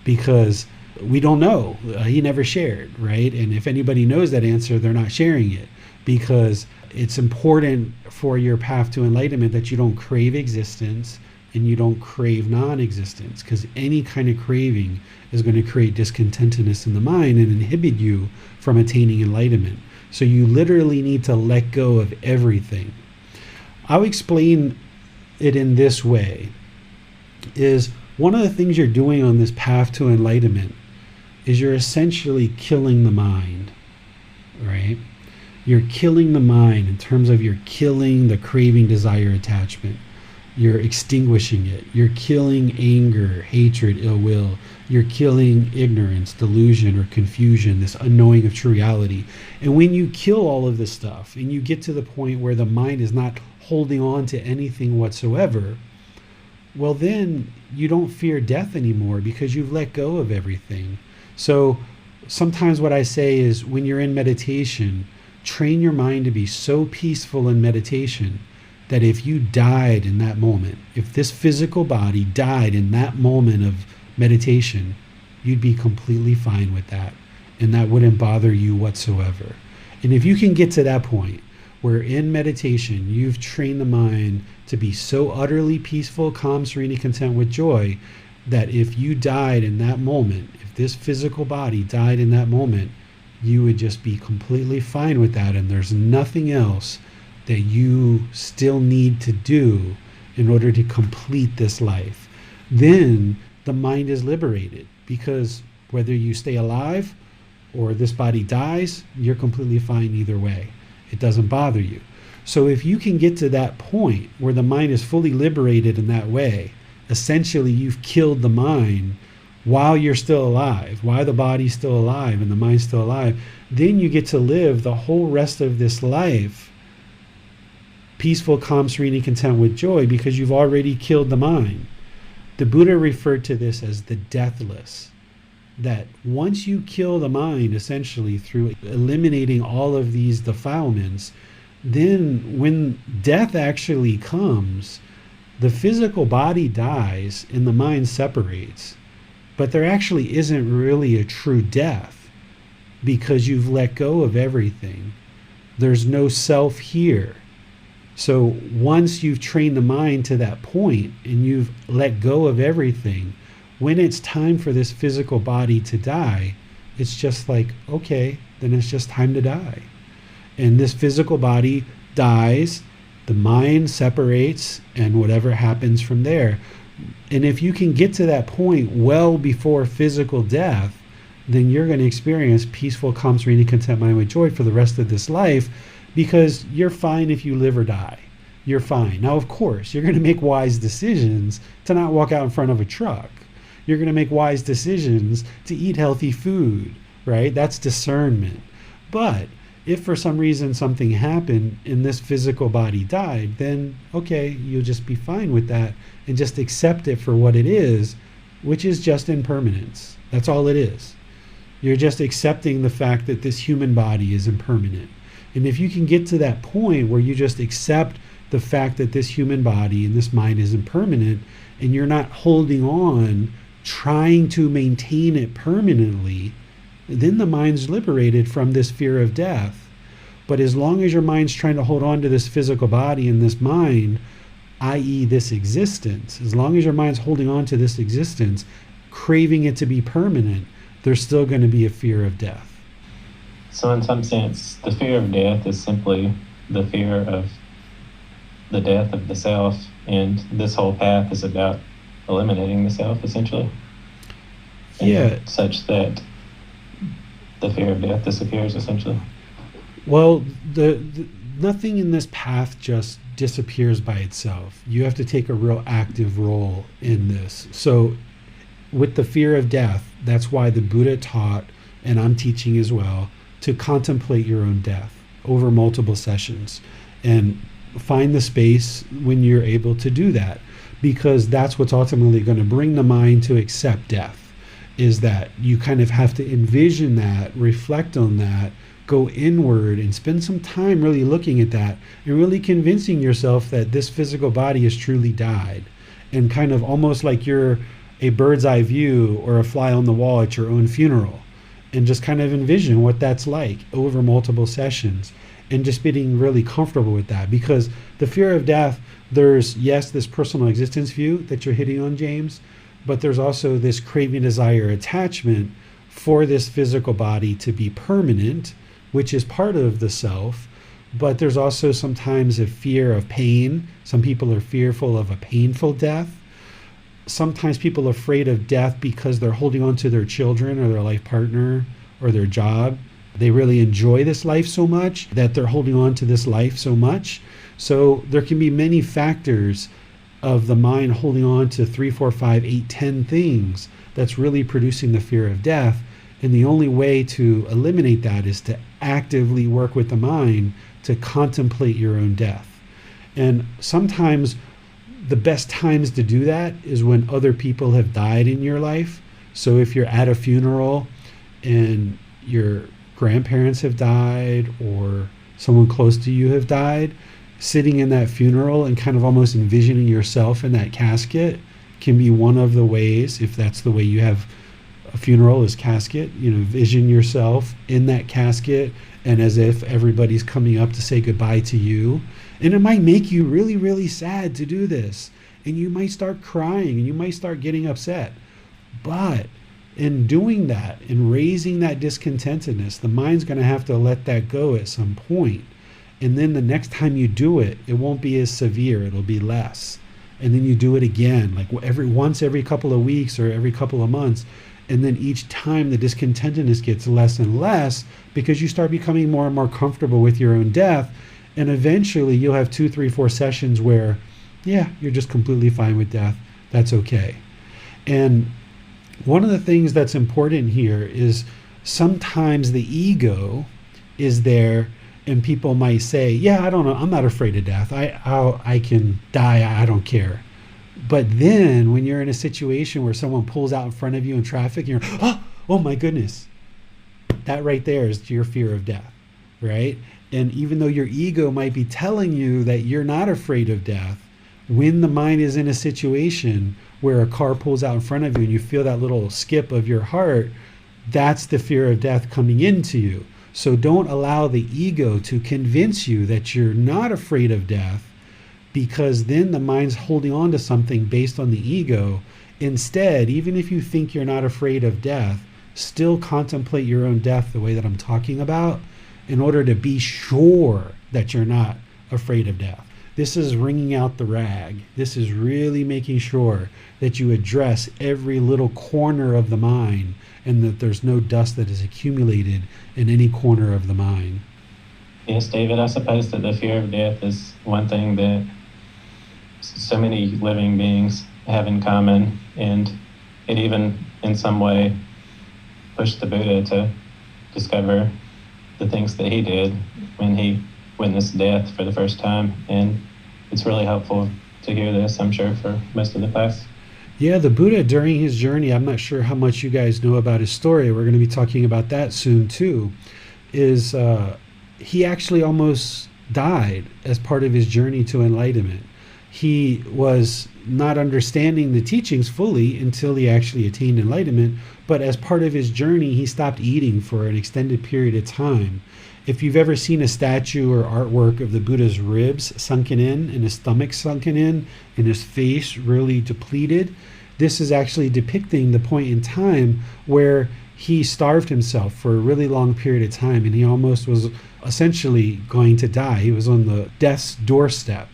because we don't know. He never shared, right? And if anybody knows that answer, they're not sharing it, because it's important for your path to enlightenment that you don't crave existence and you don't crave non-existence, because any kind of craving is going to create discontentedness in the mind and inhibit you from attaining enlightenment. So you literally need to let go of everything. I'll explain it in this way. Is one of the things you're doing on this path to enlightenment is you're essentially killing the mind, right? You're killing the mind in terms of you're killing the craving, desire, attachment. You're extinguishing it. You're killing anger, hatred, ill will. You're killing ignorance, delusion, or confusion, this unknowing of true reality. And when you kill all of this stuff and you get to the point where the mind is not holding on to anything whatsoever, well, then you don't fear death anymore, because you've let go of everything. So sometimes what I say is, when you're in meditation, train your mind to be so peaceful in meditation that if you died in that moment, if this physical body died in that moment of meditation, you'd be completely fine with that, and that wouldn't bother you whatsoever. And if you can get to that point where in meditation you've trained the mind to be so utterly peaceful, calm, serene, and content with joy, that if you died in that moment, if this physical body died in that moment, you would just be completely fine with that, and there's nothing else that you still need to do in order to complete this life. Then the mind is liberated, because whether you stay alive or this body dies, you're completely fine either way. It doesn't bother you. So if you can get to that point where the mind is fully liberated in that way, essentially you've killed the mind while you're still alive, while the body's still alive and the mind's still alive, then you get to live the whole rest of this life peaceful, calm, serene, and content with joy, because you've already killed the mind. The Buddha referred to this as the deathless, that once you kill the mind, essentially through eliminating all of these defilements, then when death actually comes, the physical body dies and the mind separates. But there actually isn't really a true death, because you've let go of everything. There's no self here. So once you've trained the mind to that point and you've let go of everything, when it's time for this physical body to die, it's just like, okay, then it's just time to die. And this physical body dies, the mind separates, and whatever happens from there. And if you can get to that point well before physical death, then you're going to experience peaceful, calm, serene, and content mind with joy for the rest of this life, because you're fine if you live or die. You're fine. Now, of course, you're going to make wise decisions to not walk out in front of a truck. You're going to make wise decisions to eat healthy food, right? That's discernment. But if for some reason something happened and this physical body died, then okay, you'll just be fine with that and just accept it for what it is, which is just impermanence. That's all it is. You're just accepting the fact that this human body is impermanent. And if you can get to that point where you just accept the fact that this human body and this mind is impermanent, and you're not holding on, trying to maintain it permanently, then the mind's liberated from this fear of death. But as long as your mind's trying to hold on to this physical body and this mind, i.e. this existence, as long as your mind's holding on to this existence, craving it to be permanent, there's still going to be a fear of death. So in some sense, the fear of death is simply the fear of the death of the self, and this whole path is about eliminating the self, essentially. Yeah. Such that the fear of death disappears, essentially. Well, the nothing in this path just disappears by itself. You have to take a real active role in this. So with the fear of death, that's why the Buddha taught, and I'm teaching as well, to contemplate your own death over multiple sessions and find the space when you're able to do that, because that's what's ultimately going to bring the mind to accept death, is that you kind of have to envision that, reflect on that, go inward and spend some time really looking at that and really convincing yourself that this physical body has truly died, and kind of almost like you're a bird's eye view or a fly on the wall at your own funeral, and just kind of envision what that's like over multiple sessions, and just being really comfortable with that. Because the fear of death, there's, yes, this personal existence view that you're hitting on, James, but there's also this craving, desire, attachment for this physical body to be permanent, which is part of the self. But there's also sometimes a fear of pain. Some people are fearful of a painful death. Sometimes people are afraid of death because they're holding on to their children or their life partner or their job. They really enjoy this life so much that they're holding on to this life so much. So there can be many factors of the mind holding on to 3, 4, 5, 8, 10 things that's really producing the fear of death. And the only way to eliminate that is to actively work with the mind to contemplate your own death. And sometimes the best times to do that is when other people have died in your life. So if you're at a funeral and your grandparents have died or someone close to you have died, sitting in that funeral and kind of almost envisioning yourself in that casket can be one of the ways, if that's the way you have a funeral, is casket, vision yourself in that casket and as if everybody's coming up to say goodbye to you. And it might make you really, really sad to do this. And you might start crying and you might start getting upset. But in doing that and raising that discontentedness, the mind's going to have to let that go at some point. And then the next time you do it, it won't be as severe. It'll be less. And then you do it again, like every couple of weeks or every couple of months. And then each time the discontentedness gets less and less because you start becoming more and more comfortable with your own death. And eventually you'll have 2, 3, 4 sessions where, yeah, you're just completely fine with death. That's okay. And one of the things that's important here is sometimes the ego is there, and people might say, yeah, I don't know, I'm not afraid of death. I can die, I don't care. But then when you're in a situation where someone pulls out in front of you in traffic, and you're, oh my goodness, that right there is your fear of death, right? And even though your ego might be telling you that you're not afraid of death, when the mind is in a situation where a car pulls out in front of you and you feel that little skip of your heart, that's the fear of death coming into you. So don't allow the ego to convince you that you're not afraid of death, because then the mind's holding on to something based on the ego. Instead, even if you think you're not afraid of death, still contemplate your own death the way that I'm talking about in order to be sure that you're not afraid of death. This is wringing out the rag. This is really making sure that you address every little corner of the mind and that there's no dust that is accumulated in any corner of the mind. Yes, David, I suppose that the fear of death is one thing that so many living beings have in common, and it even in some way pushed the Buddha to discover the things that he did when he witnessed death for the first time. And it's really helpful to hear this, I'm sure, for most of the class. Yeah, the Buddha during his journey, I'm not sure how much you guys know about his story. We're going to be talking about that soon too. Is he actually almost died as part of his journey to enlightenment. He was not understanding the teachings fully until he actually attained enlightenment, but as part of his journey, he stopped eating for an extended period of time. If you've ever seen a statue or artwork of the Buddha's ribs sunken in and his stomach sunken in and his face really depleted, this is actually depicting the point in time where he starved himself for a really long period of time and he almost was essentially going to die. He was on the death's doorstep.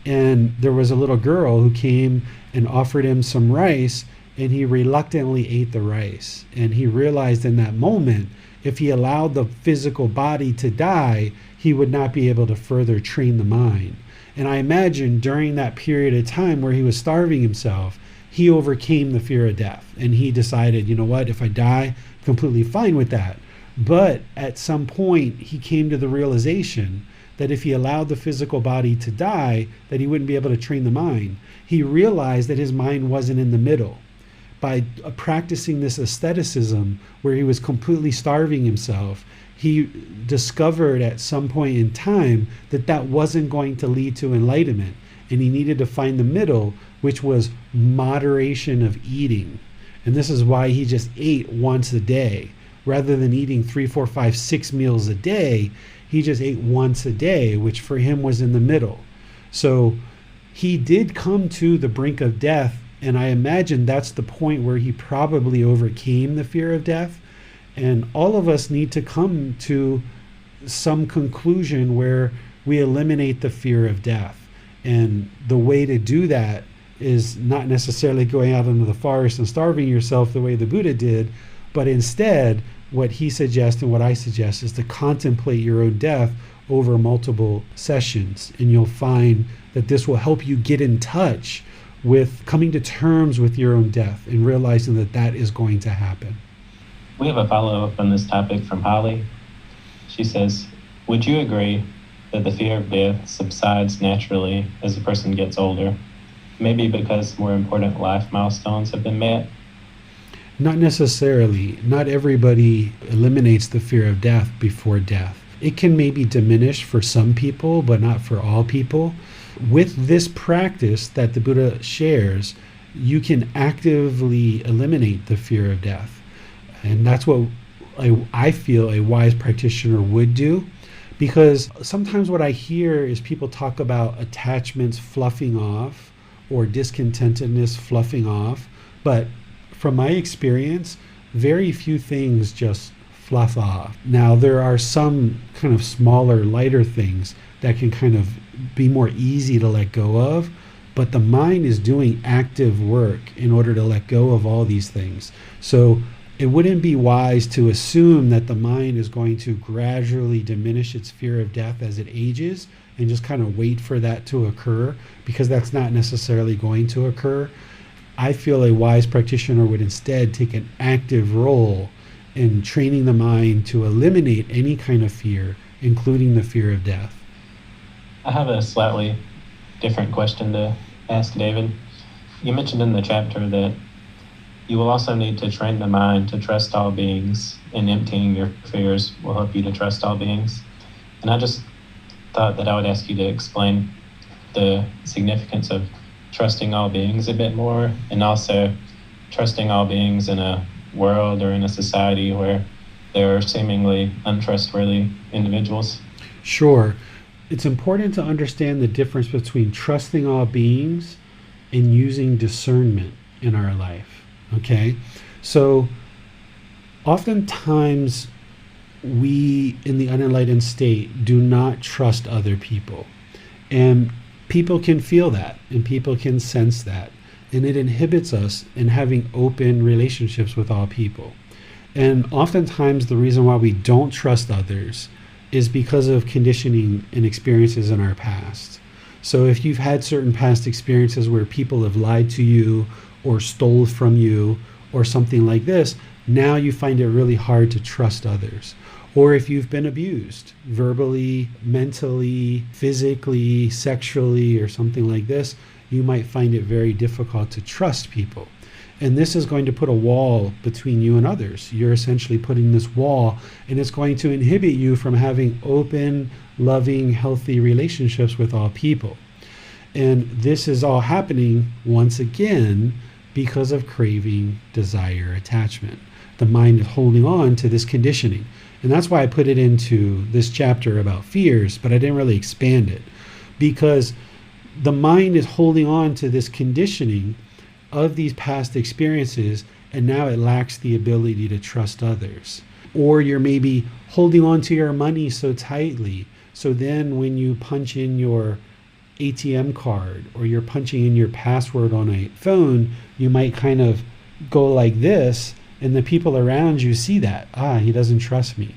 And there was a little girl who came and offered him some rice, and he reluctantly ate the rice. And he realized in that moment, if he allowed the physical body to die, he would not be able to further train the mind. And I imagine during that period of time where he was starving himself, he overcame the fear of death. And he decided, you know what, if I die, I'm completely fine with that. But at some point, he came to the realization that if he allowed the physical body to die, that he wouldn't be able to train the mind. He realized that his mind wasn't in the middle. By practicing this asceticism, where he was completely starving himself, he discovered at some point in time that that wasn't going to lead to enlightenment. And he needed to find the middle, which was moderation of eating. And this is why he just ate once a day. Rather than eating 3, 4, 5, 6 meals a day, he just ate once a day, which for him was in the middle. So he did come to the brink of death, and I imagine that's the point where he probably overcame the fear of death. And all of us need to come to some conclusion where we eliminate the fear of death. And the way to do that is not necessarily going out into the forest and starving yourself the way the Buddha did, but instead, what he suggests and what I suggest is to contemplate your own death over multiple sessions. And you'll find that this will help you get in touch with coming to terms with your own death and realizing that that is going to happen. We have a follow-up on this topic from Holly. She says, would you agree that the fear of death subsides naturally as a person gets older? Maybe because more important life milestones have been met? Not necessarily. Not everybody eliminates the fear of death before death. It can maybe diminish for some people, but not for all people. With this practice that the Buddha shares, you can actively eliminate the fear of death. And that's what I feel a wise practitioner would do. Because sometimes what I hear is people talk about attachments fluffing off or discontentedness fluffing off. But from my experience, very few things just fluff off. Now, there are some kind of smaller, lighter things that can kind of be more easy to let go of, but the mind is doing active work in order to let go of all these things. So it wouldn't be wise to assume that the mind is going to gradually diminish its fear of death as it ages and just kind of wait for that to occur, because that's not necessarily going to occur. I feel a wise practitioner would instead take an active role in training the mind to eliminate any kind of fear, including the fear of death. I have a slightly different question to ask David. You mentioned in the chapter that you will also need to train the mind to trust all beings, and emptying your fears will help you to trust all beings. And I just thought that I would ask you to explain the significance of trusting all beings a bit more, and also trusting all beings in a world or in a society where there are seemingly untrustworthy individuals. Sure. It's important to understand the difference between trusting all beings and using discernment in our life. Okay? So oftentimes we in the unenlightened state do not trust other people. And people can feel that and people can sense that. And it inhibits us in having open relationships with all people. And oftentimes the reason why we don't trust others is because of conditioning and experiences in our past. So if you've had certain past experiences where people have lied to you or stole from you or something like this, now you find it really hard to trust others. Or if you've been abused verbally, mentally, physically, sexually, or something like this, you might find it very difficult to trust people. And this is going to put a wall between you and others. You're essentially putting this wall, and it's going to inhibit you from having open, loving, healthy relationships with all people. And this is all happening, once again, because of craving, desire, attachment. The mind is holding on to this conditioning. And that's why I put it into this chapter about fears, but I didn't really expand it. Because the mind is holding on to this conditioning of these past experiences, and now it lacks the ability to trust others. Or you're maybe holding on to your money so tightly, so then when you punch in your ATM card or you're punching in your password on a phone, you might kind of go like this, and the people around you see that, he doesn't trust me,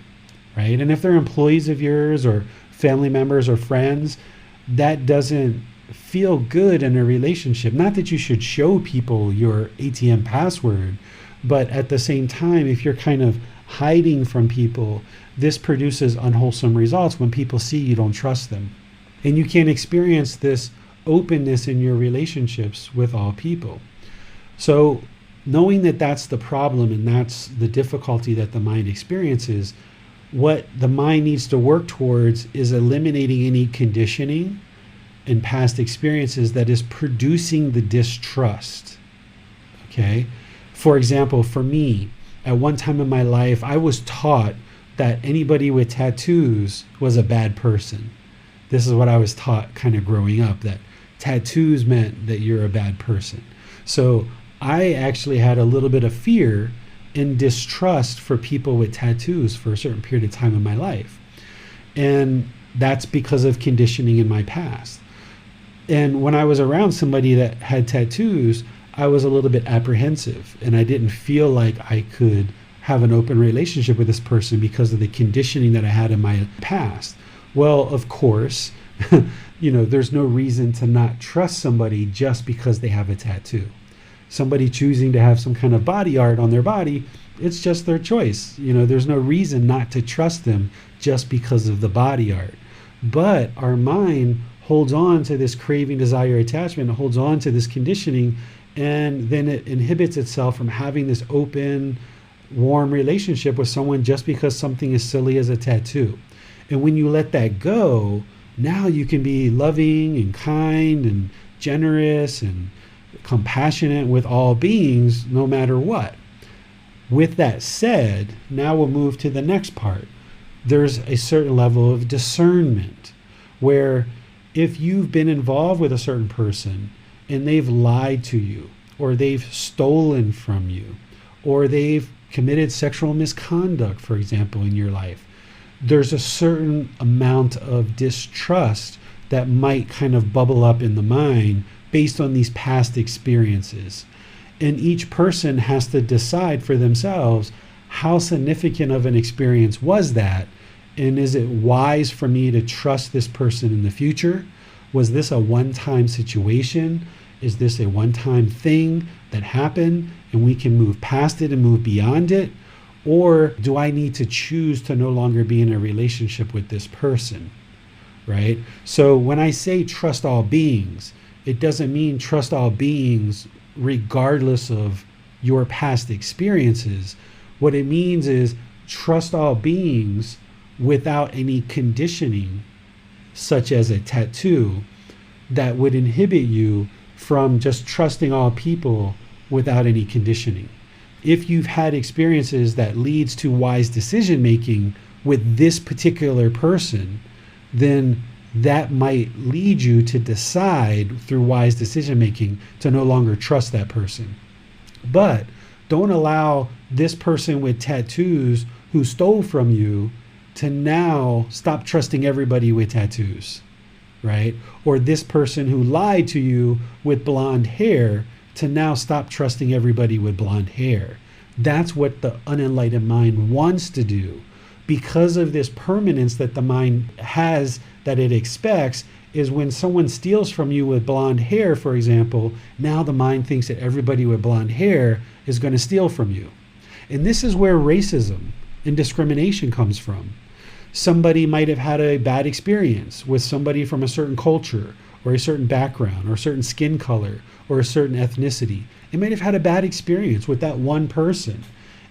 right? And if they're employees of yours or family members or friends, that doesn't feel good in a relationship. Not that you should show people your ATM password, but at the same time, if you're kind of hiding from people, this produces unwholesome results when people see you don't trust them. And you can't experience this openness in your relationships with all people. So knowing that that's the problem and that's the difficulty that the mind experiences, what the mind needs to work towards is eliminating any conditioning and past experiences that is producing the distrust. Okay? For example, for me, at one time in my life, I was taught that anybody with tattoos was a bad person. This is what I was taught kind of growing up, that tattoos meant that you're a bad person. So I actually had a little bit of fear and distrust for people with tattoos for a certain period of time in my life. And that's because of conditioning in my past. And when I was around somebody that had tattoos, I was a little bit apprehensive, and I didn't feel like I could have an open relationship with this person because of the conditioning that I had in my past. Well, of course, there's no reason to not trust somebody just because they have a tattoo. Somebody choosing to have some kind of body art on their body, it's just their choice. There's no reason not to trust them just because of the body art. But our mind holds on to this craving, desire, attachment, holds on to this conditioning, and then it inhibits itself from having this open, warm relationship with someone just because something as silly as a tattoo. And when you let that go, now you can be loving and kind and generous and compassionate with all beings, no matter what. With that said, now we'll move to the next part. There's a certain level of discernment where if you've been involved with a certain person and they've lied to you, or they've stolen from you, or they've committed sexual misconduct, for example, in your life, there's a certain amount of distrust that might kind of bubble up in the mind based on these past experiences. And each person has to decide for themselves, how significant of an experience was that? And is it wise for me to trust this person in the future? Was this a one-time situation? Is this a one-time thing that happened and we can move past it and move beyond it? Or do I need to choose to no longer be in a relationship with this person, right? So when I say trust all beings, it doesn't mean trust all beings regardless of your past experiences. What it means is trust all beings without any conditioning, such as a tattoo, that would inhibit you from just trusting all people without any conditioning. If you've had experiences that leads to wise decision making with this particular person, then that might lead you to decide through wise decision making to no longer trust that person. But don't allow this person with tattoos who stole from you to now stop trusting everybody with tattoos, right? Or this person who lied to you with blonde hair to now stop trusting everybody with blonde hair. That's what the unenlightened mind wants to do. Because of this permanence that the mind has, that it expects, is when someone steals from you with blonde hair, for example, now the mind thinks that everybody with blonde hair is going to steal from you. And this is where racism and discrimination comes from. Somebody might have had a bad experience with somebody from a certain culture or a certain background or a certain skin color or a certain ethnicity. They might have had a bad experience with that one person.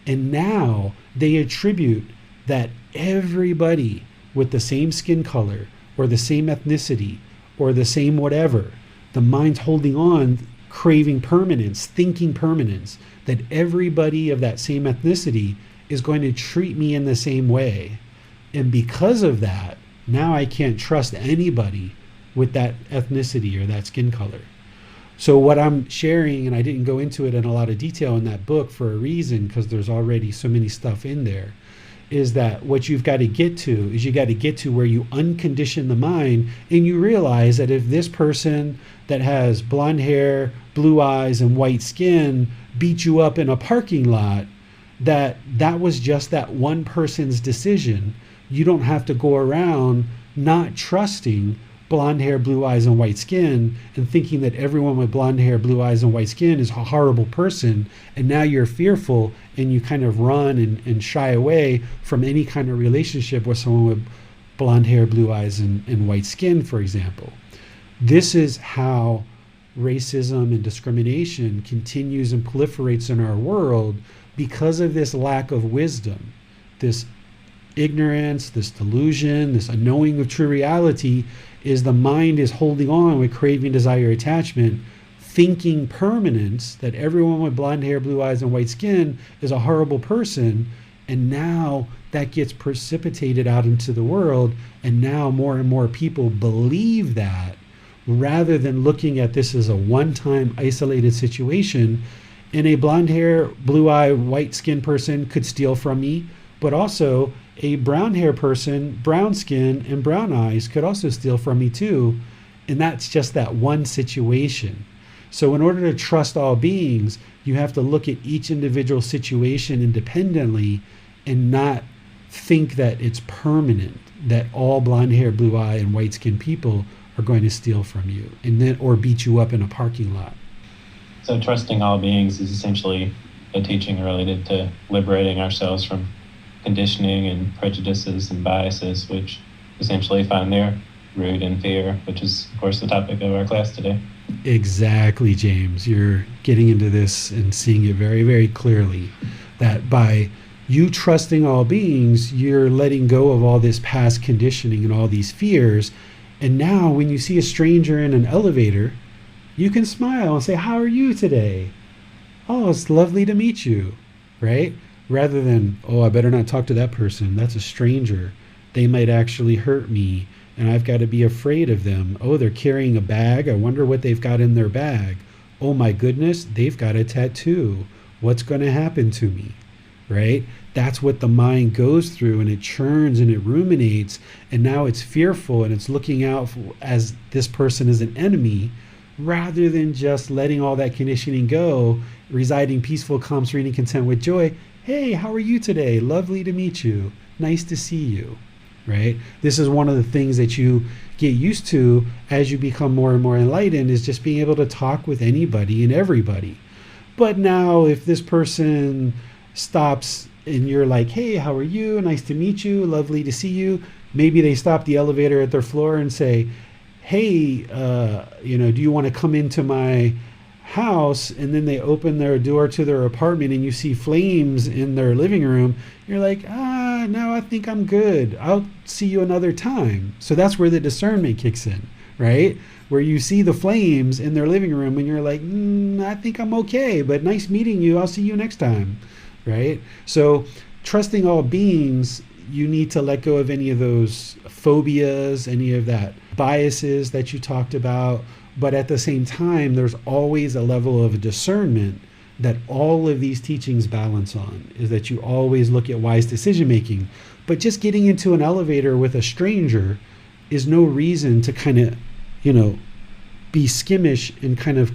And now they attribute that everybody with the same skin color or the same ethnicity or the same whatever, the mind's holding on, craving permanence, thinking permanence, that everybody of that same ethnicity is going to treat me in the same way. And because of that, now I can't trust anybody with that ethnicity or that skin color. So what I'm sharing, and I didn't go into it in a lot of detail in that book for a reason, because there's already so many stuff in there, is that what you've got to get to is you got to get to where you uncondition the mind, and you realize that if this person that has blonde hair, blue eyes, and white skin beat you up in a parking lot, that was just that one person's decision. You don't have to go around not trusting blonde hair, blue eyes, and white skin, and thinking that everyone with blonde hair, blue eyes, and white skin is a horrible person, and now you're fearful and you kind of run and shy away from any kind of relationship with someone with blonde hair, blue eyes, and white skin, for example. This is how racism and discrimination continues and proliferates in our world because of this lack of wisdom, this ignorance, this delusion, this unknowing of true reality. Is the mind is holding on with craving, desire, attachment, thinking permanence, that everyone with blonde hair, blue eyes, and white skin is a horrible person. And now that gets precipitated out into the world, and now more and more people believe that, rather than looking at this as a one-time isolated situation. And a blonde hair, blue eye, white skin person could steal from me, but also a brown hair person, brown skin and brown eyes could also steal from me too. And that's just that one situation. So in order to trust all beings, you have to look at each individual situation independently and not think that it's permanent, that all blonde hair, blue eye, and white skin people are going to steal from you and then or beat you up in a parking lot. So trusting all beings is essentially a teaching related to liberating ourselves from conditioning and prejudices and biases, which essentially find their root in fear, which is, of course, the topic of our class today. Exactly, James. You're getting into this and seeing it very, very clearly, that by you trusting all beings, you're letting go of all this past conditioning and all these fears. And now when you see a stranger in an elevator, you can smile and say, "How are you today?" "Oh, it's lovely to meet you," right? Rather than, "Oh, I better not talk to that person. That's a stranger. They might actually hurt me, and I've got to be afraid of them. Oh, they're carrying a bag. I wonder what they've got in their bag. Oh my goodness, they've got a tattoo. What's going to happen to me?" Right? That's what the mind goes through, and it churns and it ruminates, and now it's fearful and it's looking out as this person is an enemy, rather than just letting all that conditioning go, residing peaceful, calm, serene, and content with joy. "Hey, how are you today? Lovely to meet you. Nice to see you." Right? This is one of the things that you get used to as you become more and more enlightened, is just being able to talk with anybody and everybody. But now if this person stops and you're like, "Hey, how are you? Nice to meet you. Lovely to see you." Maybe they stop the elevator at their floor and say, "Hey, do you want to come into my house?" And then they open their door to their apartment and you see flames in their living room. You're like, no, I think I'm good. I'll see you another time. So that's where the discernment kicks in, right? Where you see the flames in their living room and you're like, I think I'm okay, but nice meeting you. I'll see you next time, right? So trusting all beings, you need to let go of any of those phobias, any of that biases that you talked about. But at the same time, there's always a level of discernment that all of these teachings balance on, is that you always look at wise decision making. But just getting into an elevator with a stranger is no reason to kind of, be skimmish and kind of,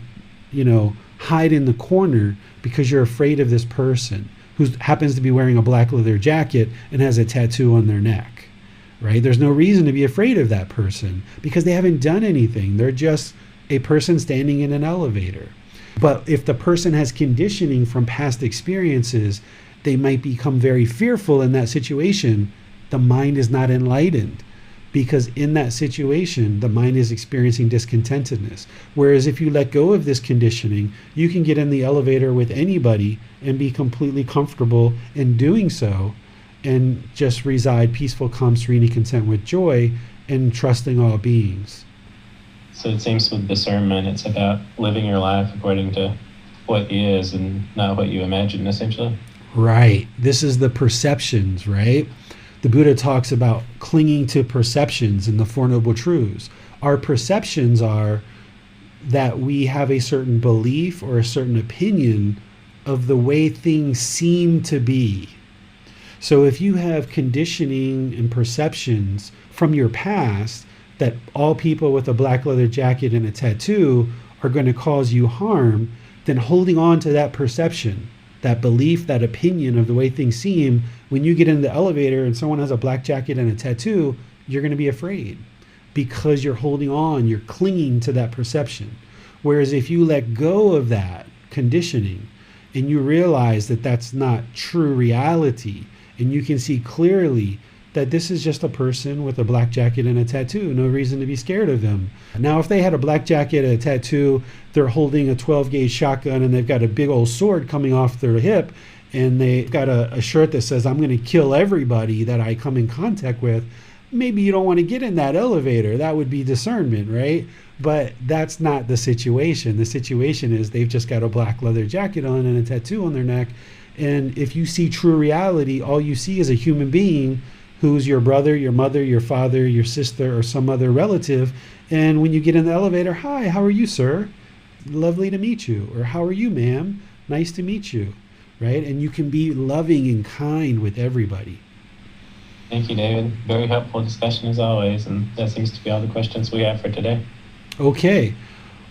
hide in the corner because you're afraid of this person who happens to be wearing a black leather jacket and has a tattoo on their neck, right? There's no reason to be afraid of that person because they haven't done anything. They're just a person standing in an elevator. But if the person has conditioning from past experiences, they might become very fearful in that situation. The mind is not enlightened. because in that situation, the mind is experiencing discontentedness. Whereas if you let go of this conditioning, you can get in the elevator with anybody and be completely comfortable in doing so and just reside peaceful, calm, serene, content with joy and trusting all beings. So it seems with discernment, it's about living your life according to what is and not what you imagine, essentially. Right. This is the perceptions, right? The Buddha talks about clinging to perceptions in the Four Noble Truths. Our perceptions are that we have a certain belief or a certain opinion of the way things seem to be. So if you have conditioning and perceptions from your past that all people with a black leather jacket and a tattoo are going to cause you harm, then holding on to that perception, that belief, that opinion of the way things seem, when you get in the elevator and someone has a black jacket and a tattoo, you're going to be afraid because you're holding on, you're clinging to that perception. Whereas if you let go of that conditioning and you realize that that's not true reality, and you can see clearly that this is just a person with a black jacket and a tattoo, no reason to be scared of them. Now, if they had a black jacket and a tattoo, they're holding a 12-gauge shotgun and they've got a big old sword coming off their hip, and they've got a shirt that says, "I'm going to kill everybody that I come in contact with," maybe you don't want to get in that elevator. That would be discernment, right? But that's not the situation. The situation is they've just got a black leather jacket on and a tattoo on their neck. And if you see true reality, all you see is a human being who's your brother, your mother, your father, your sister, or some other relative. And when you get in the elevator, "Hi, how are you, sir? Lovely to meet you." Or "How are you, ma'am? Nice to meet you." Right? And you can be loving and kind with everybody. Thank you, David. Very helpful discussion as always. And that seems to be all the questions we have for today. Okay.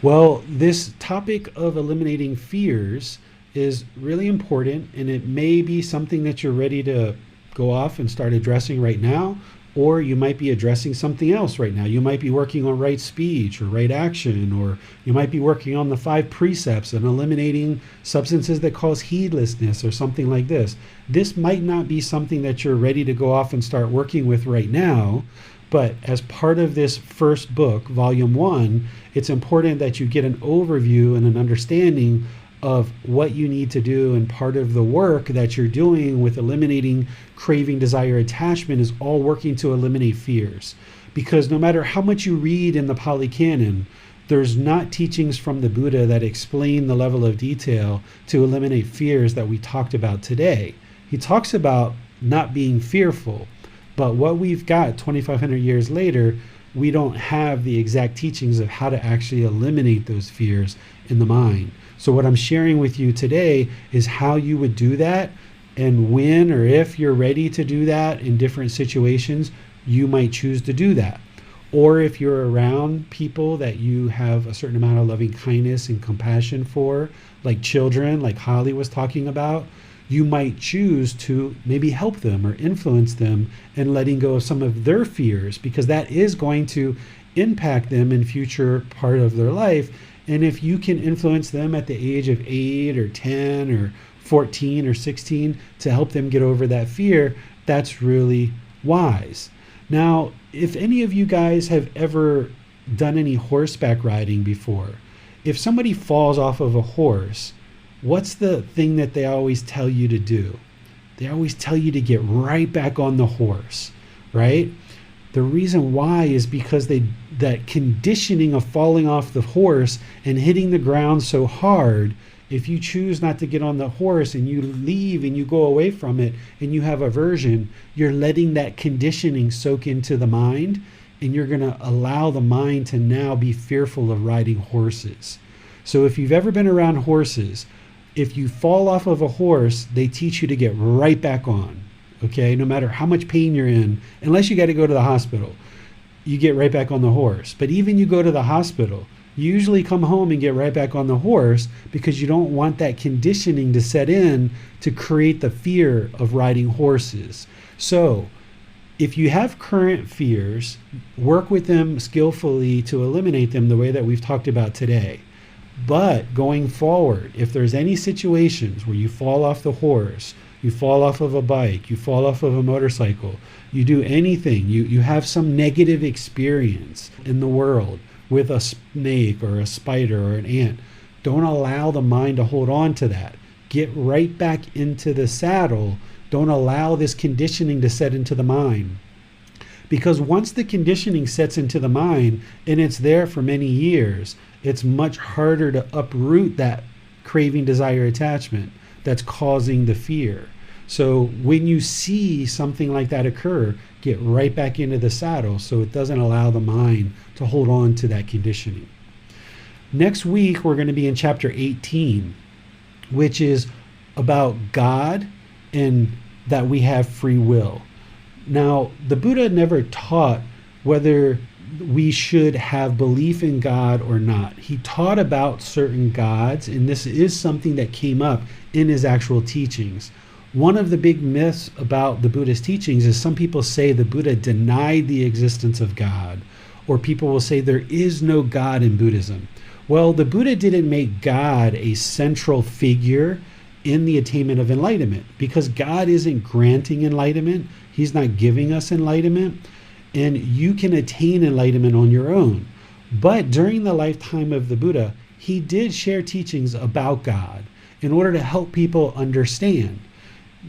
Well, this topic of eliminating fears is really important, and it may be something that you're ready to go off and start addressing right now, or you might be addressing something else right now. You might be working on right speech or right action, or you might be working on the 5 precepts and eliminating substances that cause heedlessness or something like this. This might not be something that you're ready to go off and start working with right now, but as part of this first book, Volume 1, it's important that you get an overview and an understanding of what you need to do, and part of the work that you're doing with eliminating craving, desire, attachment is all working to eliminate fears. Because no matter how much you read in the Pali Canon, there's not teachings from the Buddha that explain the level of detail to eliminate fears that we talked about today. He talks about not being fearful, but what we've got 2,500 years later, we don't have the exact teachings of how to actually eliminate those fears in the mind. So what I'm sharing with you today is how you would do that, and when or if you're ready to do that in different situations, you might choose to do that. Or if you're around people that you have a certain amount of loving kindness and compassion for, like children, like Holly was talking about, you might choose to maybe help them or influence them in letting go of some of their fears, because that is going to impact them in future part of their life. And if you can influence them at the age of 8 or 10 or 14 or 16 to help them get over that fear, that's really wise. Now, if any of you guys have ever done any horseback riding before, if somebody falls off of a horse, what's the thing that they always tell you to do? They always tell you to get right back on the horse, right? The reason why is because that conditioning of falling off the horse and hitting the ground so hard, if you choose not to get on the horse and you leave and you go away from it and you have aversion, you're letting that conditioning soak into the mind, and you're going to allow the mind to now be fearful of riding horses. So if you've ever been around horses, if you fall off of a horse, they teach you to get right back on. Okay, no matter how much pain you're in, unless you got to go to the hospital, you get right back on the horse. But even you go to the hospital, you usually come home and get right back on the horse, because you don't want that conditioning to set in to create the fear of riding horses. So if you have current fears, work with them skillfully to eliminate them the way that we've talked about today. But going forward, if there's any situations where you fall off the horse, you fall off of a bike, you fall off of a motorcycle, you do anything, you have some negative experience in the world with a snake or a spider or an ant, don't allow the mind to hold on to that. Get right back into the saddle. Don't allow this conditioning to set into the mind. Because once the conditioning sets into the mind and it's there for many years, it's much harder to uproot that craving, desire, attachment that's causing the fear. So when you see something like that occur, get right back into the saddle so it doesn't allow the mind to hold on to that conditioning. Next week, we're going to be in chapter 18, which is about God and that we have free will. Now, the Buddha never taught whether we should have belief in God or not. He taught about certain gods, and this is something that came up in his actual teachings. One of the big myths about the Buddha's teachings is some people say the Buddha denied the existence of God, or people will say there is no God in Buddhism. Well, the Buddha didn't make God a central figure in the attainment of enlightenment, because God isn't granting enlightenment. He's not giving us enlightenment, and you can attain enlightenment on your own. But during the lifetime of the Buddha, he did share teachings about God in order to help people understand.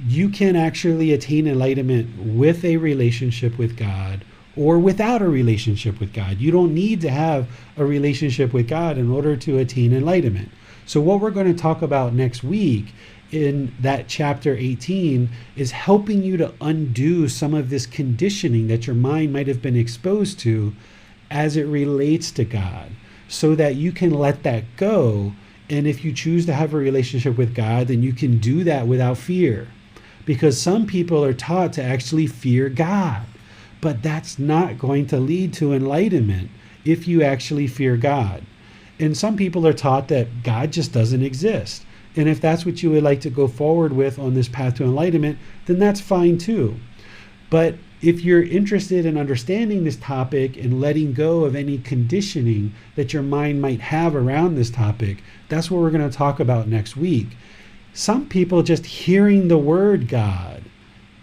You can actually attain enlightenment with a relationship with God or without a relationship with God. You don't need to have a relationship with God in order to attain enlightenment. So what we're going to talk about next week in that chapter 18 is helping you to undo some of this conditioning that your mind might have been exposed to as it relates to God, so that you can let that go. And if you choose to have a relationship with God, then you can do that without fear. Because some people are taught to actually fear God, but that's not going to lead to enlightenment if you actually fear God. And some people are taught that God just doesn't exist. And if that's what you would like to go forward with on this path to enlightenment, then that's fine too. But if you're interested in understanding this topic and letting go of any conditioning that your mind might have around this topic, that's what we're going to talk about next week. Some people just hearing the word God,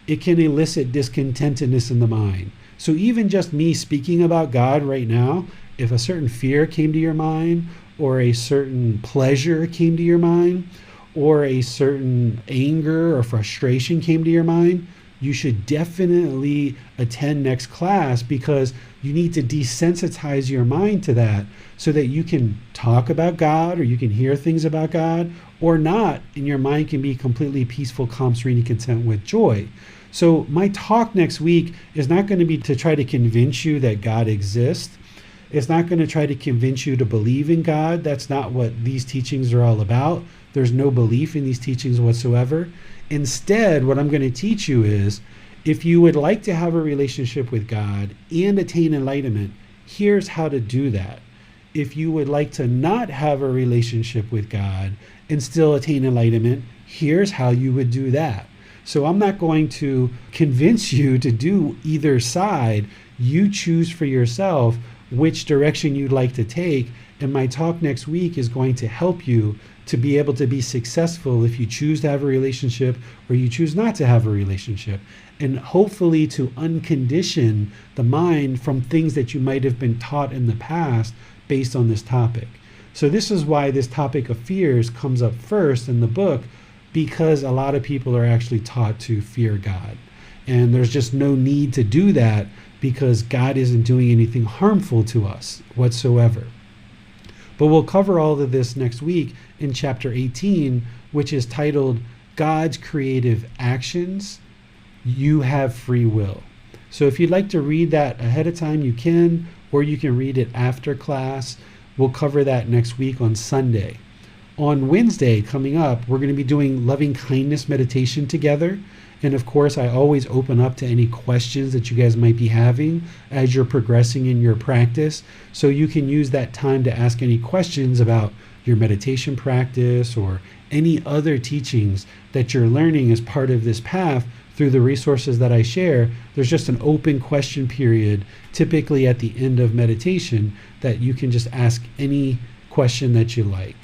it can elicit discontentedness in the mind. So even just me speaking about God right now, if a certain fear came to your mind, or a certain pleasure came to your mind, or a certain anger or frustration came to your mind, you should definitely attend next class, because you need to desensitize your mind to that so that you can talk about God, or you can hear things about God or not, and your mind can be completely peaceful, calm, serene, and content with joy. So my talk next week is not going to be to try to convince you that God exists. It's not going to try to convince you to believe in God. That's not what these teachings are all about. There's no belief in these teachings whatsoever. Instead, what I'm going to teach you is, if you would like to have a relationship with God and attain enlightenment, here's how to do that. If you would like to not have a relationship with God and still attain enlightenment, here's how you would do that. So I'm not going to convince you to do either side. You choose for yourself which direction you'd like to take. And my talk next week is going to help you to be able to be successful if you choose to have a relationship or you choose not to have a relationship. And hopefully to uncondition the mind from things that you might have been taught in the past based on this topic. So this is why this topic of fears comes up first in the book, because a lot of people are actually taught to fear God. And there's just no need to do that, because God isn't doing anything harmful to us whatsoever. But we'll cover all of this next week in chapter 18, which is titled God's Creative Actions. You have free will. So if you'd like to read that ahead of time, you can, or you can read it after class. We'll cover that next week on Sunday. On Wednesday coming up, we're going to be doing loving kindness meditation together. And of course, I always open up to any questions that you guys might be having as you're progressing in your practice. So you can use that time to ask any questions about your meditation practice or any other teachings that you're learning as part of this path through the resources that I share. There's just an open question period, typically at the end of meditation, that you can just ask any question that you like.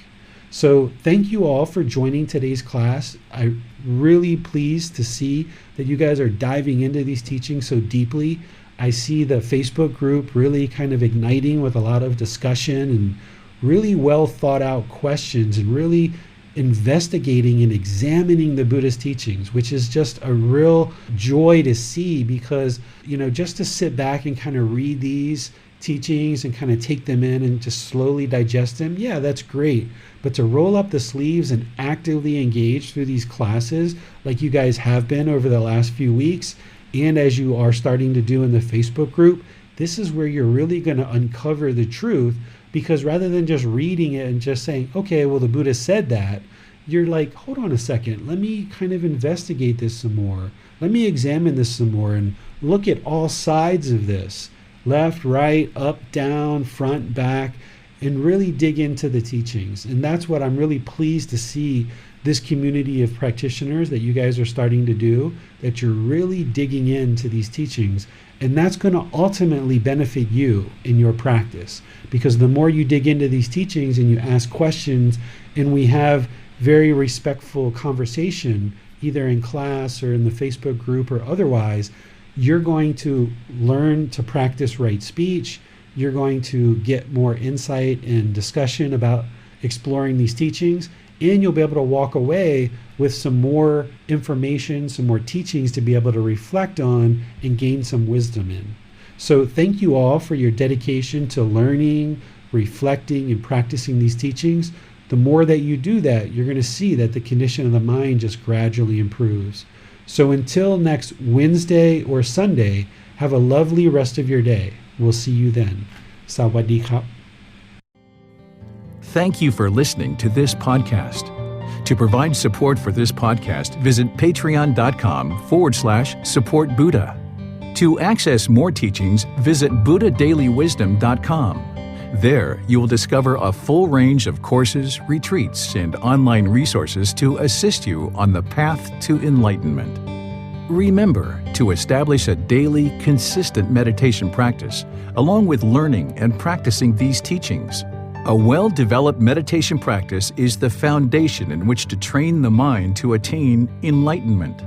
So thank you all for joining today's class. I'm really pleased to see that you guys are diving into these teachings so deeply. I see the Facebook group really kind of igniting with a lot of discussion and really well thought out questions, and really investigating and examining the Buddha's teachings, which is just a real joy to see, because, just to sit back and kind of read these teachings and kind of take them in and just slowly digest them, yeah, that's great. But to roll up the sleeves and actively engage through these classes like you guys have been over the last few weeks, and as you are starting to do in the Facebook group, this is where you're really going to uncover the truth. Because rather than just reading it and just saying, okay, well, the Buddha said that, you're like, hold on a second, let me kind of investigate this some more. Let me examine this some more and look at all sides of this, left, right, up, down, front, back, and really dig into the teachings. And that's what I'm really pleased to see this community of practitioners that you guys are starting to do, that you're really digging into these teachings. And that's going to ultimately benefit you in your practice, because the more you dig into these teachings and you ask questions, and we have very respectful conversation, either in class or in the Facebook group or otherwise, you're going to learn to practice right speech. You're going to get more insight and discussion about exploring these teachings, and you'll be able to walk away with some more information, some more teachings to be able to reflect on and gain some wisdom in. So thank you all for your dedication to learning, reflecting, and practicing these teachings. The more that you do that, you're going to see that the condition of the mind just gradually improves. So until next Wednesday or Sunday, have a lovely rest of your day. We'll see you then. Sawadee krap. Thank you for listening to this podcast. To provide support for this podcast, visit patreon.com/support Buddha. To access more teachings, visit buddhadailywisdom.com. There, you will discover a full range of courses, retreats, and online resources to assist you on the path to enlightenment. Remember to establish a daily, consistent meditation practice, along with learning and practicing these teachings. A well-developed meditation practice is the foundation in which to train the mind to attain enlightenment.